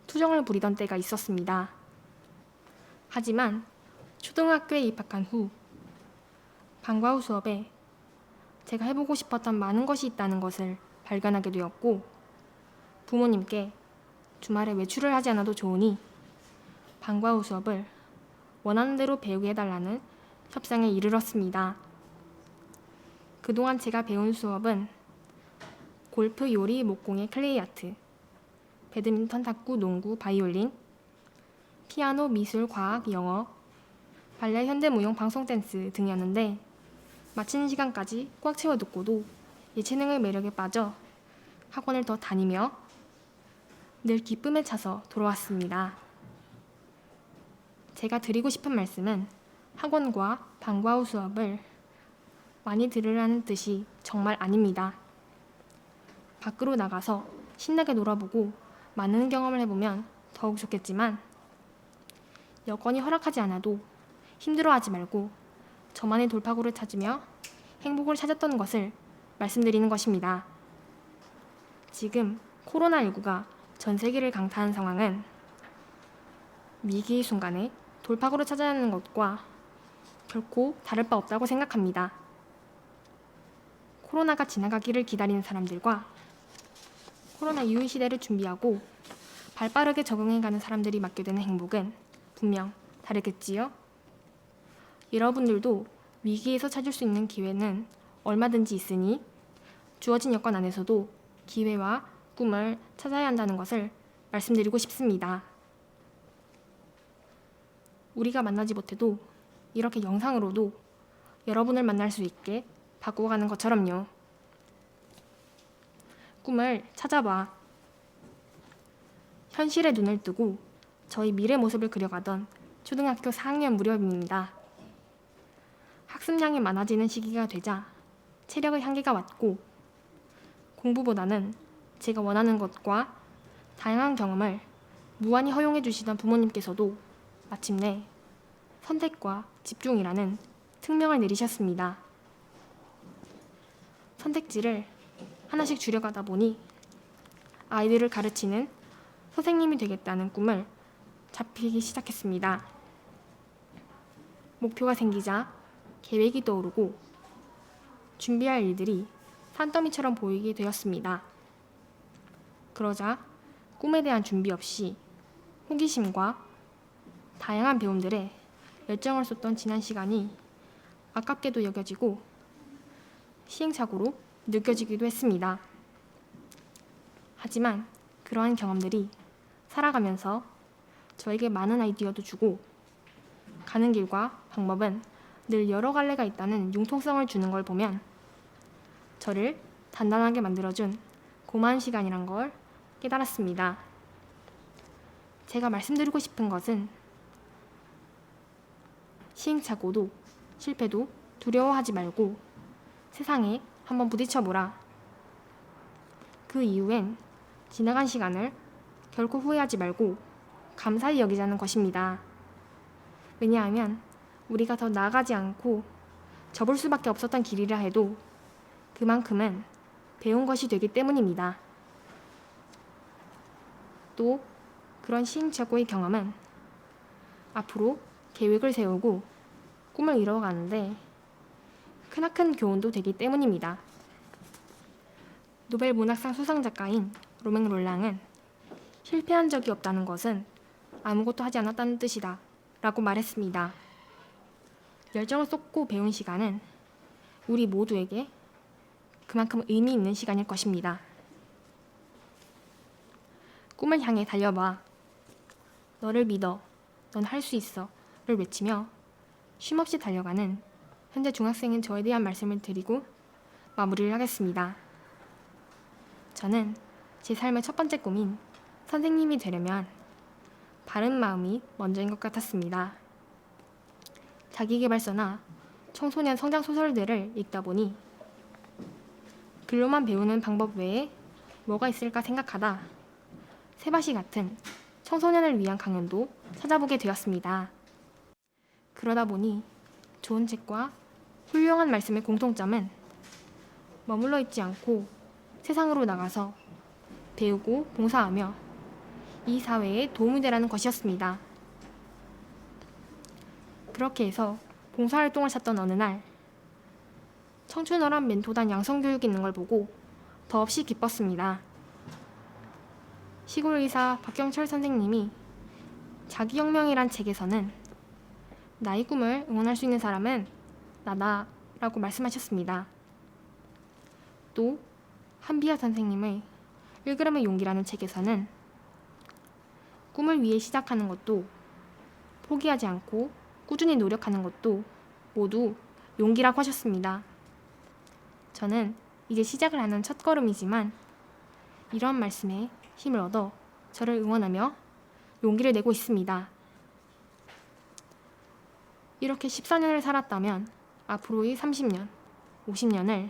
투정을 부리던 때가 있었습니다. 하지만 초등학교에 입학한 후 방과 후 수업에 제가 해보고 싶었던 많은 것이 있다는 것을 발견하게 되었고, 부모님께 주말에 외출을 하지 않아도 좋으니 방과 후 수업을 원하는 대로 배우게 해달라는 협상에 이르렀습니다. 그동안 제가 배운 수업은 골프, 요리, 목공예, 클레이 아트, 배드민턴, 탁구, 농구, 바이올린, 피아노, 미술, 과학, 영어, 발레, 현대무용, 방송 댄스 등이었는데 마치는 시간까지 꽉 채워 듣고도 예체능의 매력에 빠져 학원을 더 다니며 늘 기쁨에 차서 돌아왔습니다. 제가 드리고 싶은 말씀은 학원과 방과 후 수업을 많이 들으라는 뜻이 정말 아닙니다. 밖으로 나가서 신나게 놀아보고 많은 경험을 해보면 더욱 좋겠지만 여건이 허락하지 않아도 힘들어하지 말고 저만의 돌파구를 찾으며 행복을 찾았던 것을 말씀드리는 것입니다. 지금 코로나19가 전 세계를 강타한 상황은 위기의 순간에 돌파구를 찾아야 하는 것과 결코 다를 바 없다고 생각합니다. 코로나가 지나가기를 기다리는 사람들과 코로나 이후의 시대를 준비하고 발빠르게 적응해가는 사람들이 맡게 되는 행복은 분명 다르겠지요? 여러분들도 위기에서 찾을 수 있는 기회는 얼마든지 있으니 주어진 여건 안에서도 기회와 꿈을 찾아야 한다는 것을 말씀드리고 싶습니다. 우리가 만나지 못해도 이렇게 영상으로도 여러분을 만날 수 있게 바꿔가는 것처럼요. 꿈을 찾아봐. 현실에 눈을 뜨고 저희 미래 모습을 그려가던 초등학교 4학년 무렵입니다. 학습량이 많아지는 시기가 되자 체력의 한계가 왔고 공부보다는 제가 원하는 것과 다양한 경험을 무한히 허용해 주시던 부모님께서도 마침내 선택과 집중이라는 특명을 내리셨습니다. 선택지를 하나씩 줄여가다 보니 아이들을 가르치는 선생님이 되겠다는 꿈을 잡히기 시작했습니다. 목표가 생기자 계획이 떠오르고 준비할 일들이 산더미처럼 보이게 되었습니다. 그러자 꿈에 대한 준비 없이 호기심과 다양한 배움들에 열정을 쏟던 지난 시간이 아깝게도 여겨지고 시행착오로 느껴지기도 했습니다. 하지만 그러한 경험들이 살아가면서 저에게 많은 아이디어도 주고 가는 길과 방법은 늘 여러 갈래가 있다는 융통성을 주는 걸 보면 저를 단단하게 만들어준 고마운 시간이란 걸 깨달았습니다. 제가 말씀드리고 싶은 것은 시행착오도 실패도 두려워하지 말고 세상에 한번 부딪혀보라. 그 이후엔 지나간 시간을 결코 후회하지 말고 감사히 여기자는 것입니다. 왜냐하면 우리가 더 나아가지 않고 접을 수밖에 없었던 길이라 해도 그만큼은 배운 것이 되기 때문입니다. 또 그런 시행착오의 경험은 앞으로 계획을 세우고 꿈을 이뤄가는데 크나큰 교훈도 되기 때문입니다. 노벨 문학상 수상 작가인 로맹 롤랑은 실패한 적이 없다는 것은 아무것도 하지 않았다는 뜻이다 라고 말했습니다. 열정을 쏟고 배운 시간은 우리 모두에게 그만큼 의미 있는 시간일 것입니다. 꿈을 향해 달려봐. 너를 믿어. 넌 할 수 있어. 를 외치며 쉼없이 달려가는 현재 중학생인 저에 대한 말씀을 드리고 마무리를 하겠습니다. 저는 제 삶의 첫 번째 꿈인 선생님이 되려면 바른 마음이 먼저인 것 같았습니다. 자기계발서나 청소년 성장 소설들을 읽다 보니 글로만 배우는 방법 외에 뭐가 있을까 생각하다 세바시 같은 청소년을 위한 강연도 찾아보게 되었습니다. 그러다 보니 좋은 책과 훌륭한 말씀의 공통점은 머물러 있지 않고 세상으로 나가서 배우고 봉사하며 이 사회에 도움이 되라는 것이었습니다. 그렇게 해서 봉사활동을 찾던 어느 날 청춘어람 멘토단 양성교육이 있는 걸 보고 더없이 기뻤습니다. 시골의사 박경철 선생님이 자기혁명이란 책에서는 나의 꿈을 응원할 수 있는 사람은 나다 라고 말씀하셨습니다. 또 한비아 선생님의 1g의 용기라는 책에서는 꿈을 위해 시작하는 것도 포기하지 않고 꾸준히 노력하는 것도 모두 용기라고 하셨습니다. 저는 이제 시작을 하는 첫걸음이지만 이런 말씀에 힘을 얻어 저를 응원하며 용기를 내고 있습니다. 이렇게 14년을 살았다면 앞으로의 30년, 50년을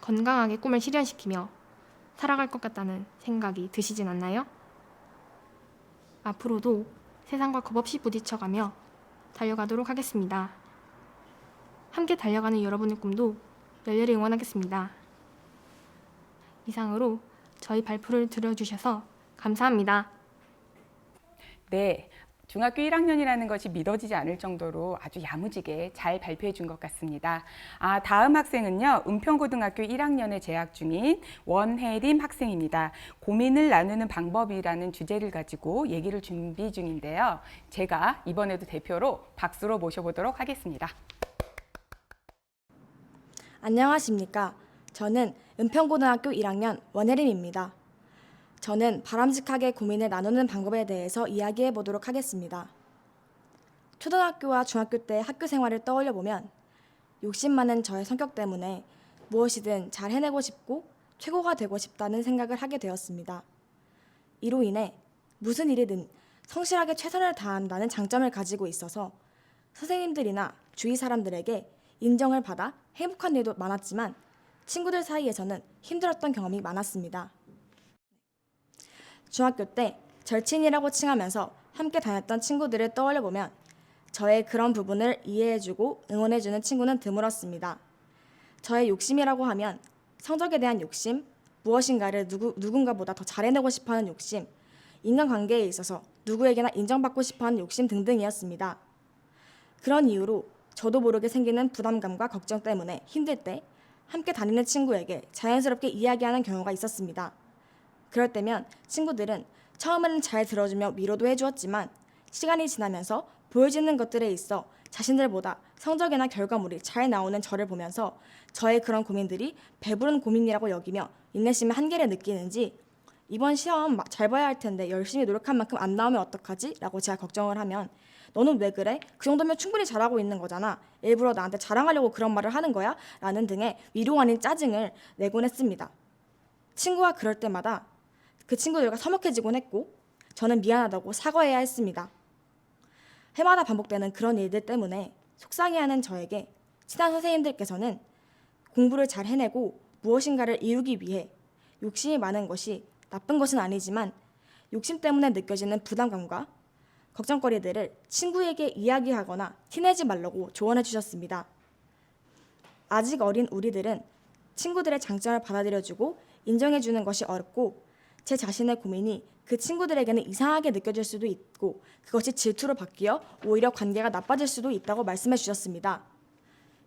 건강하게 꿈을 실현시키며 살아갈 것 같다는 생각이 드시진 않나요? 앞으로도 세상과 겁없이 부딪혀가며 달려가도록 하겠습니다. 함께 달려가는 여러분의 꿈도 열렬히 응원하겠습니다. 이상으로 저희 발표를 들어주셔서 감사합니다. 네, 중학교 1학년이라는 것이 믿어지지 않을 정도로 아주 야무지게 잘 발표해 준 것 같습니다. 다음 학생은요, 은평고등학교 1학년에 재학 중인 원혜림 학생입니다. 고민을 나누는 방법이라는 주제를 가지고 얘기를 준비 중인데요. 제가 이번에도 대표로 박수로 모셔보도록 하겠습니다. 안녕하십니까. 저는 은평고등학교 1학년 원혜림입니다. 저는 바람직하게 고민을 나누는 방법에 대해서 이야기해 보도록 하겠습니다. 초등학교와 중학교 때 학교 생활을 떠올려 보면 욕심 많은 저의 성격 때문에 무엇이든 잘 해내고 싶고 최고가 되고 싶다는 생각을 하게 되었습니다. 이로 인해 무슨 일이든 성실하게 최선을 다한다는 장점을 가지고 있어서 선생님들이나 주위 사람들에게 인정을 받아 행복한 일도 많았지만 친구들 사이에서는 힘들었던 경험이 많았습니다. 중학교 때 절친이라고 칭하면서 함께 다녔던 친구들을 떠올려보면 저의 그런 부분을 이해해주고 응원해주는 친구는 드물었습니다. 저의 욕심이라고 하면 성적에 대한 욕심, 무엇인가를 누군가보다 더 잘해내고 싶어하는 욕심, 인간관계에 있어서 누구에게나 인정받고 싶어하는 욕심 등등이었습니다. 그런 이유로 저도 모르게 생기는 부담감과 걱정 때문에 힘들 때 함께 다니는 친구에게 자연스럽게 이야기하는 경우가 있었습니다. 그럴 때면 친구들은 처음에는 잘 들어주며 위로도 해주었지만 시간이 지나면서 보여지는 것들에 있어 자신들보다 성적이나 결과물이 잘 나오는 저를 보면서 저의 그런 고민들이 배부른 고민이라고 여기며 인내심의 한계를 느끼는지 이번 시험 잘 봐야 할 텐데 열심히 노력한 만큼 안 나오면 어떡하지? 라고 제가 걱정을 하면 너는 왜 그래? 그 정도면 충분히 잘하고 있는 거잖아. 일부러 나한테 자랑하려고 그런 말을 하는 거야? 라는 등의 위로 아닌 짜증을 내곤 했습니다. 친구가 그럴 때마다 그 친구들과 서먹해지곤 했고 저는 미안하다고 사과해야 했습니다. 해마다 반복되는 그런 일들 때문에 속상해하는 저에게 친한 선생님들께서는 공부를 잘 해내고 무엇인가를 이루기 위해 욕심이 많은 것이 나쁜 것은 아니지만 욕심 때문에 느껴지는 부담감과 걱정거리들을 친구에게 이야기하거나 티내지 말라고 조언해 주셨습니다. 아직 어린 우리들은 친구들의 장점을 받아들여주고 인정해주는 것이 어렵고 제 자신의 고민이 그 친구들에게는 이상하게 느껴질 수도 있고 그것이 질투로 바뀌어 오히려 관계가 나빠질 수도 있다고 말씀해 주셨습니다.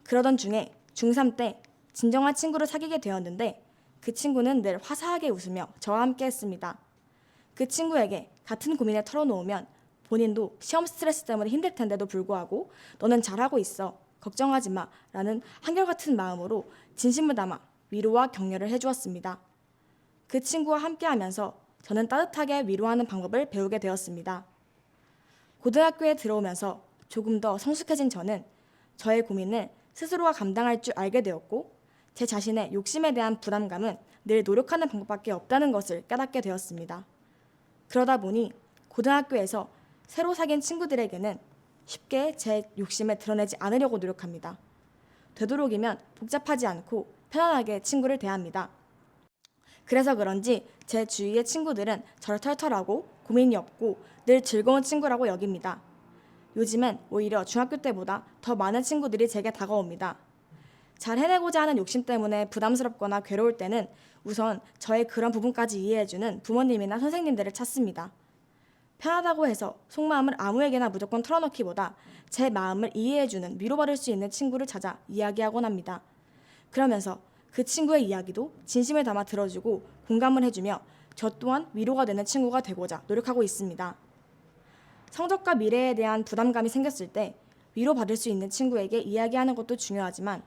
그러던 중에 중3 때 진정한 친구를 사귀게 되었는데 그 친구는 늘 화사하게 웃으며 저와 함께 했습니다. 그 친구에게 같은 고민을 털어놓으면 본인도 시험 스트레스 때문에 힘들 텐데도 불구하고 너는 잘하고 있어. 걱정하지 마. 라는 한결같은 마음으로 진심을 담아 위로와 격려를 해주었습니다. 그 친구와 함께하면서 저는 따뜻하게 위로하는 방법을 배우게 되었습니다. 고등학교에 들어오면서 조금 더 성숙해진 저는 저의 고민을 스스로가 감당할 줄 알게 되었고 제 자신의 욕심에 대한 부담감은 늘 노력하는 방법밖에 없다는 것을 깨닫게 되었습니다. 그러다 보니 고등학교에서 새로 사귄 친구들에게는 쉽게 제 욕심을 드러내지 않으려고 노력합니다. 되도록이면 복잡하지 않고 편안하게 친구를 대합니다. 그래서 그런지 제 주위의 친구들은 저를 털털하고 고민이 없고 늘 즐거운 친구라고 여깁니다. 요즘엔 오히려 중학교 때보다 더 많은 친구들이 제게 다가옵니다. 잘 해내고자 하는 욕심 때문에 부담스럽거나 괴로울 때는 우선 저의 그런 부분까지 이해해주는 부모님이나 선생님들을 찾습니다. 편하다고 해서 속마음을 아무에게나 무조건 털어놓기보다 제 마음을 이해해주는 위로받을 수 있는 친구를 찾아 이야기하곤 합니다. 그러면서 그 친구의 이야기도 진심을 담아 들어주고 공감을 해주며 저 또한 위로가 되는 친구가 되고자 노력하고 있습니다. 성적과 미래에 대한 부담감이 생겼을 때 위로받을 수 있는 친구에게 이야기하는 것도 중요하지만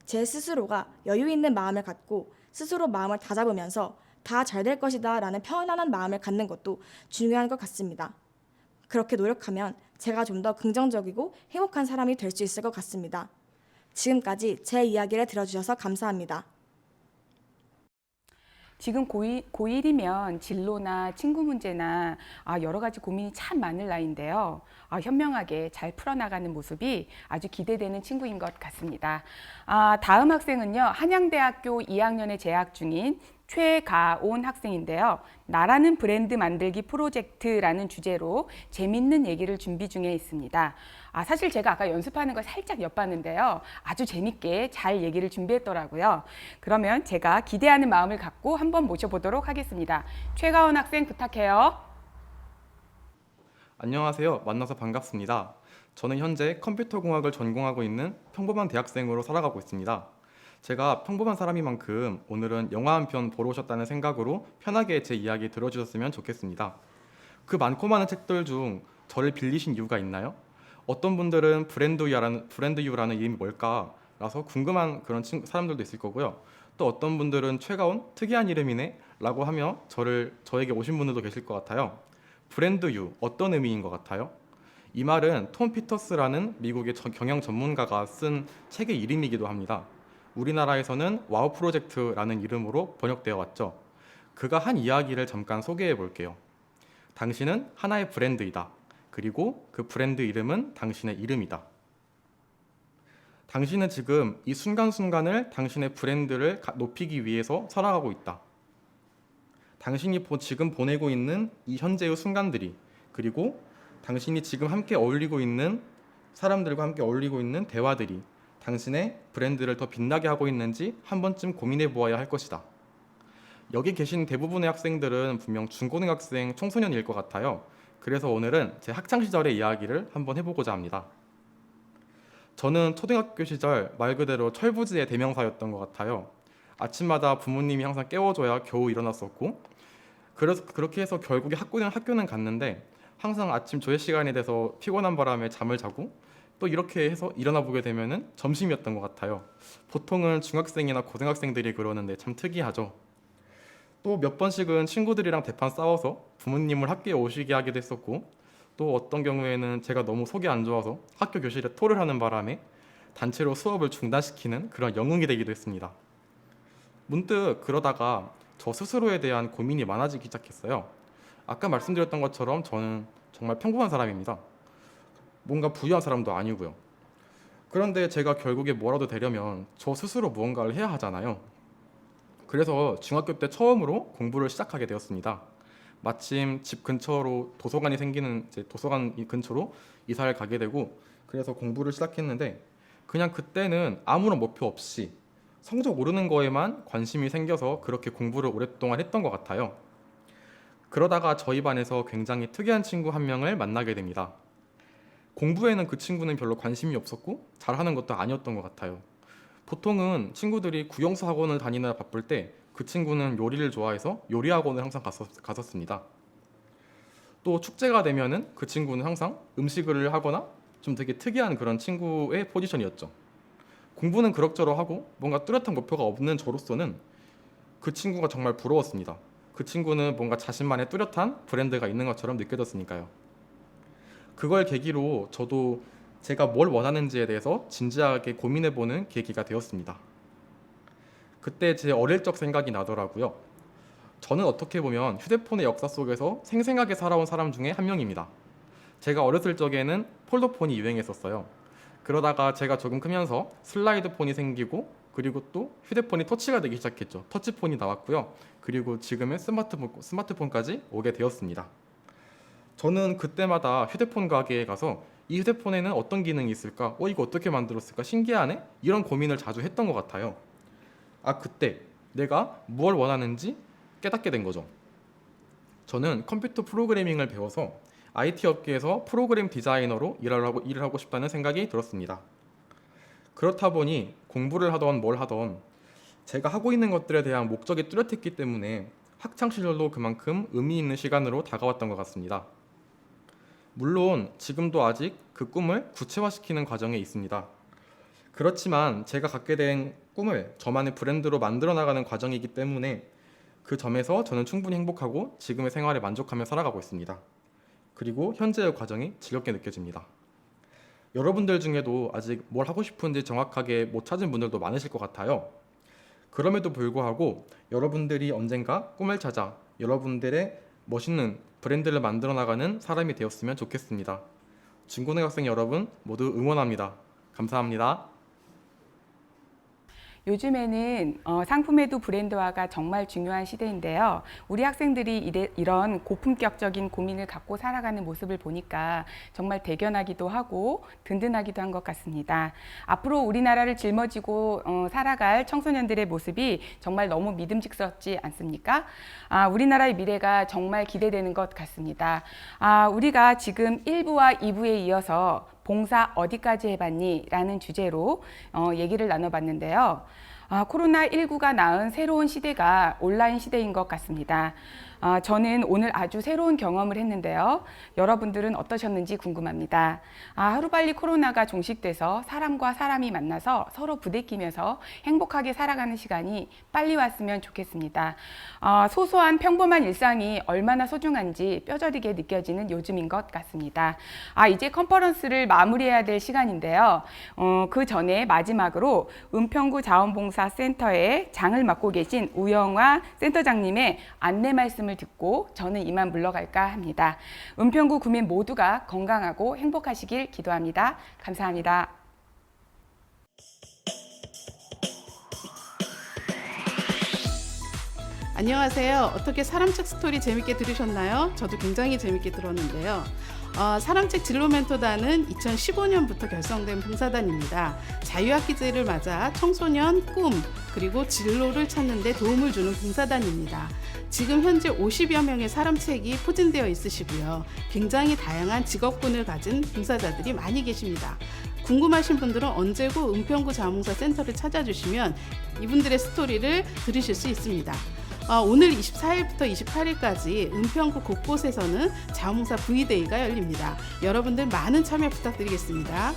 제 스스로가 여유 있는 마음을 갖고 스스로 마음을 다잡으면서 다 잘 될 것이다 라는 편안한 마음을 갖는 것도 중요한 것 같습니다. 그렇게 노력하면 제가 좀 더 긍정적이고 행복한 사람이 될 수 있을 것 같습니다. 지금까지 제 이야기를 들어주셔서 감사합니다. 지금 고1이면 진로나 친구 문제나 여러 가지 고민이 참 많을 나이인데요. 현명하게 잘 풀어나가는 모습이 아주 기대되는 친구인 것 같습니다. 다음 학생은요, 한양대학교 2학년에 재학 중인 최가온 학생인데요. 나라는 브랜드 만들기 프로젝트라는 주제로 재밌는 얘기를 준비 중에 있습니다. 사실 제가 아까 연습하는 걸 살짝 엿봤는데요. 아주 재밌게 잘 얘기를 준비했더라고요. 그러면 제가 기대하는 마음을 갖고 한번 모셔보도록 하겠습니다. 최가온 학생 부탁해요. 안녕하세요. 만나서 반갑습니다. 저는 현재 컴퓨터공학을 전공하고 있는 평범한 대학생으로 살아가고 있습니다. 제가 평범한 사람인 만큼 오늘은 영화 한 편 보러 오셨다는 생각으로 편하게 제 이야기 들어주셨으면 좋겠습니다. 그 많고 많은 책들 중 저를 빌리신 이유가 있나요? 어떤 분들은 브랜드유라는 이름이 뭘까? 라서 궁금한 그런 사람들도 있을 거고요. 또 어떤 분들은 최가온? 특이한 이름이네? 라고 하며 저에게 오신 분들도 계실 것 같아요. 브랜드유, 어떤 의미인 것 같아요? 이 말은 톰 피터스라는 미국의 경영 전문가가 쓴 책의 이름이기도 합니다. 우리나라에서는 와우 프로젝트라는 이름으로 번역되어 왔죠. 그가 한 이야기를 잠깐 소개해 볼게요. 당신은 하나의 브랜드이다. 그리고 그 브랜드 이름은 당신의 이름이다. 당신은 지금 이 순간순간을 당신의 브랜드를 높이기 위해서 살아가고 있다. 당신이 지금 보내고 있는 이 현재의 순간들이, 그리고 당신이 지금 함께 어울리고 있는 사람들과 함께 어울리고 있는 대화들이 당신의 브랜드를 더 빛나게 하고 있는지 한 번쯤 고민해 보아야 할 것이다. 여기 계신 대부분의 학생들은 분명 중고등학생, 청소년일 것 같아요. 그래서 오늘은 제 학창시절의 이야기를 한번 해보고자 합니다. 저는 초등학교 시절 말 그대로 철부지의 대명사였던 것 같아요. 아침마다 부모님이 항상 깨워줘야 겨우 일어났었고, 그래서 그렇게 해서 결국에 학교는 갔는데 항상 아침 조회 시간이 돼서 피곤한 바람에 잠을 자고 또 이렇게 해서 일어나 보게 되면은 점심이었던 것 같아요. 보통은 중학생이나 고등학생들이 그러는데 참 특이하죠. 또 몇 번씩은 친구들이랑 대판 싸워서 부모님을 학교에 오시게 하기도 했었고, 또 어떤 경우에는 제가 너무 속이 안 좋아서 학교 교실에 토를 하는 바람에 단체로 수업을 중단시키는 그런 영웅이 되기도 했습니다. 문득 그러다가 저 스스로에 대한 고민이 많아지기 시작했어요. 아까 말씀드렸던 것처럼 저는 정말 평범한 사람입니다. 뭔가 부유한 사람도 아니고요. 그런데 제가 결국에 뭐라도 되려면 저 스스로 무언가를 해야 하잖아요. 그래서 중학교 때 처음으로 공부를 시작하게 되었습니다. 마침 집 근처로 도서관 근처로 이사를 가게 되고, 그래서 공부를 시작했는데 그냥 그때는 아무런 목표 없이 성적 오르는 거에만 관심이 생겨서 그렇게 공부를 오랫동안 했던 것 같아요. 그러다가 저희 반에서 굉장히 특이한 친구 한 명을 만나게 됩니다. 공부에는 그 친구는 별로 관심이 없었고 잘하는 것도 아니었던 것 같아요. 보통은 친구들이 구영수 학원을 다니느라 바쁠 때 그 친구는 요리를 좋아해서 요리 학원을 항상 갔었습니다. 또 축제가 되면은 그 친구는 항상 음식을 하거나 좀 되게 특이한 그런 친구의 포지션이었죠. 공부는 그럭저럭하고 뭔가 뚜렷한 목표가 없는 저로서는 그 친구가 정말 부러웠습니다. 그 친구는 뭔가 자신만의 뚜렷한 브랜드가 있는 것처럼 느껴졌으니까요. 그걸 계기로 저도 제가 뭘 원하는지에 대해서 진지하게 고민해보는 계기가 되었습니다. 그때 제 어릴 적 생각이 나더라고요. 저는 어떻게 보면 휴대폰의 역사 속에서 생생하게 살아온 사람 중에 한 명입니다. 제가 어렸을 적에는 폴더폰이 유행했었어요. 그러다가 제가 조금 크면서 슬라이드 폰이 생기고, 그리고 또 휴대폰이 터치가 되기 시작했죠. 터치폰이 나왔고요. 그리고 지금의 스마트폰까지 오게 되었습니다. 저는 그때마다 휴대폰 가게에 가서 이 휴대폰에는 어떤 기능이 있을까? 이거 어떻게 만들었을까? 신기하네? 이런 고민을 자주 했던 것 같아요. 그때 내가 뭘 원하는지 깨닫게 된 거죠. 저는 컴퓨터 프로그래밍을 배워서 IT 업계에서 프로그램 디자이너로 일을 하고 싶다는 생각이 들었습니다. 그렇다 보니 공부를 하던 뭘 하던 제가 하고 있는 것들에 대한 목적이 뚜렷했기 때문에 학창시절도 그만큼 의미 있는 시간으로 다가왔던 것 같습니다. 물론 지금도 아직 그 꿈을 구체화시키는 과정에 있습니다. 그렇지만 제가 갖게 된 꿈을 저만의 브랜드로 만들어 나가는 과정이기 때문에 그 점에서 저는 충분히 행복하고 지금의 생활에 만족하며 살아가고 있습니다. 그리고 현재의 과정이 즐겁게 느껴집니다. 여러분들 중에도 아직 뭘 하고 싶은지 정확하게 못 찾은 분들도 많으실 것 같아요. 그럼에도 불구하고 여러분들이 언젠가 꿈을 찾아 여러분들의 멋있는 브랜드를 만들어 나가는 사람이 되었으면 좋겠습니다. 중고등학생 여러분 모두 응원합니다. 감사합니다. 요즘에는 상품에도 브랜드화가 정말 중요한 시대인데요. 우리 학생들이 이런 고품격적인 고민을 갖고 살아가는 모습을 보니까 정말 대견하기도 하고 든든하기도 한 것 같습니다. 앞으로 우리나라를 짊어지고 살아갈 청소년들의 모습이 정말 너무 믿음직스럽지 않습니까? 우리나라의 미래가 정말 기대되는 것 같습니다. 우리가 지금 1부와 2부에 이어서 봉사 어디까지 해봤니? 라는 주제로 얘기를 나눠봤는데요. 코로나19가 낳은 새로운 시대가 온라인 시대인 것 같습니다. 저는 오늘 아주 새로운 경험을 했는데요. 여러분들은 어떠셨는지 궁금합니다. 하루빨리 코로나가 종식돼서 사람과 사람이 만나서 서로 부대끼면서 행복하게 살아가는 시간이 빨리 왔으면 좋겠습니다. 소소한 평범한 일상이 얼마나 소중한지 뼈저리게 느껴지는 요즘인 것 같습니다. 이제 컨퍼런스를 마무리해야 될 시간인데요. 그 전에 마지막으로 은평구 자원봉사센터의 장을 맡고 계신 우영화 센터장님의 안내 말씀을 듣고 저는 이만 물러갈까 합니다. 은평구 구민 모두가 건강하고 행복하시길 기도합니다. 감사합니다. 안녕하세요. 어떻게 사람책 스토리 재밌게 들으셨나요? 저도 굉장히 재밌게 들었는데요. 사람책 진로 멘토단은 2015년부터 결성된 봉사단입니다. 자유학기제를 맞아 청소년 꿈 그리고 진로를 찾는 데 도움을 주는 봉사단입니다. 지금 현재 50여 명의 사람책이 포진되어 있으시고요. 굉장히 다양한 직업군을 가진 봉사자들이 많이 계십니다. 궁금하신 분들은 언제고 은평구 자원봉사센터를 찾아주시면 이분들의 스토리를 들으실 수 있습니다. 오늘 24일부터 28일까지 은평구 곳곳에서는 자원봉사 V데이가 열립니다. 여러분들 많은 참여 부탁드리겠습니다.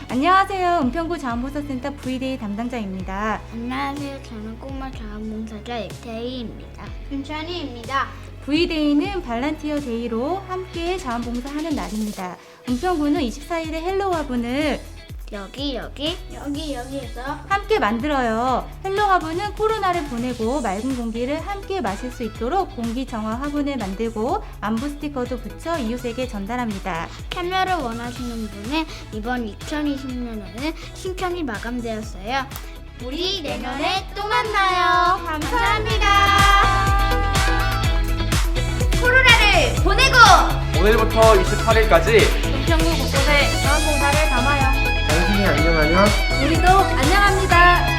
안녕하세요. 은평구 자원봉사센터 V데이 담당자입니다. 안녕하세요. 저는 꼬마 자원봉사자 ek태희입니다. 윤찬희입니다. V데이는 발란티어 데이로 함께 자원봉사하는 날입니다. 은평구는 24일에 헬로화분을 여기에서 함께 만들어요. 헬로화분은 코로나를 보내고 맑은 공기를 함께 마실 수 있도록 공기정화 화분을 만들고 안부 스티커도 붙여 이웃에게 전달합니다. 참여를 원하시는 분은 이번 2020년에는 신청이 마감되었어요. 우리 내년에 또 만나요. 감사합니다. 코로나를 보내고 오늘부터 28일까지 은평구 곳곳에 자원봉사를 담아요. 당신이 안녕하면 우리도 안녕합니다.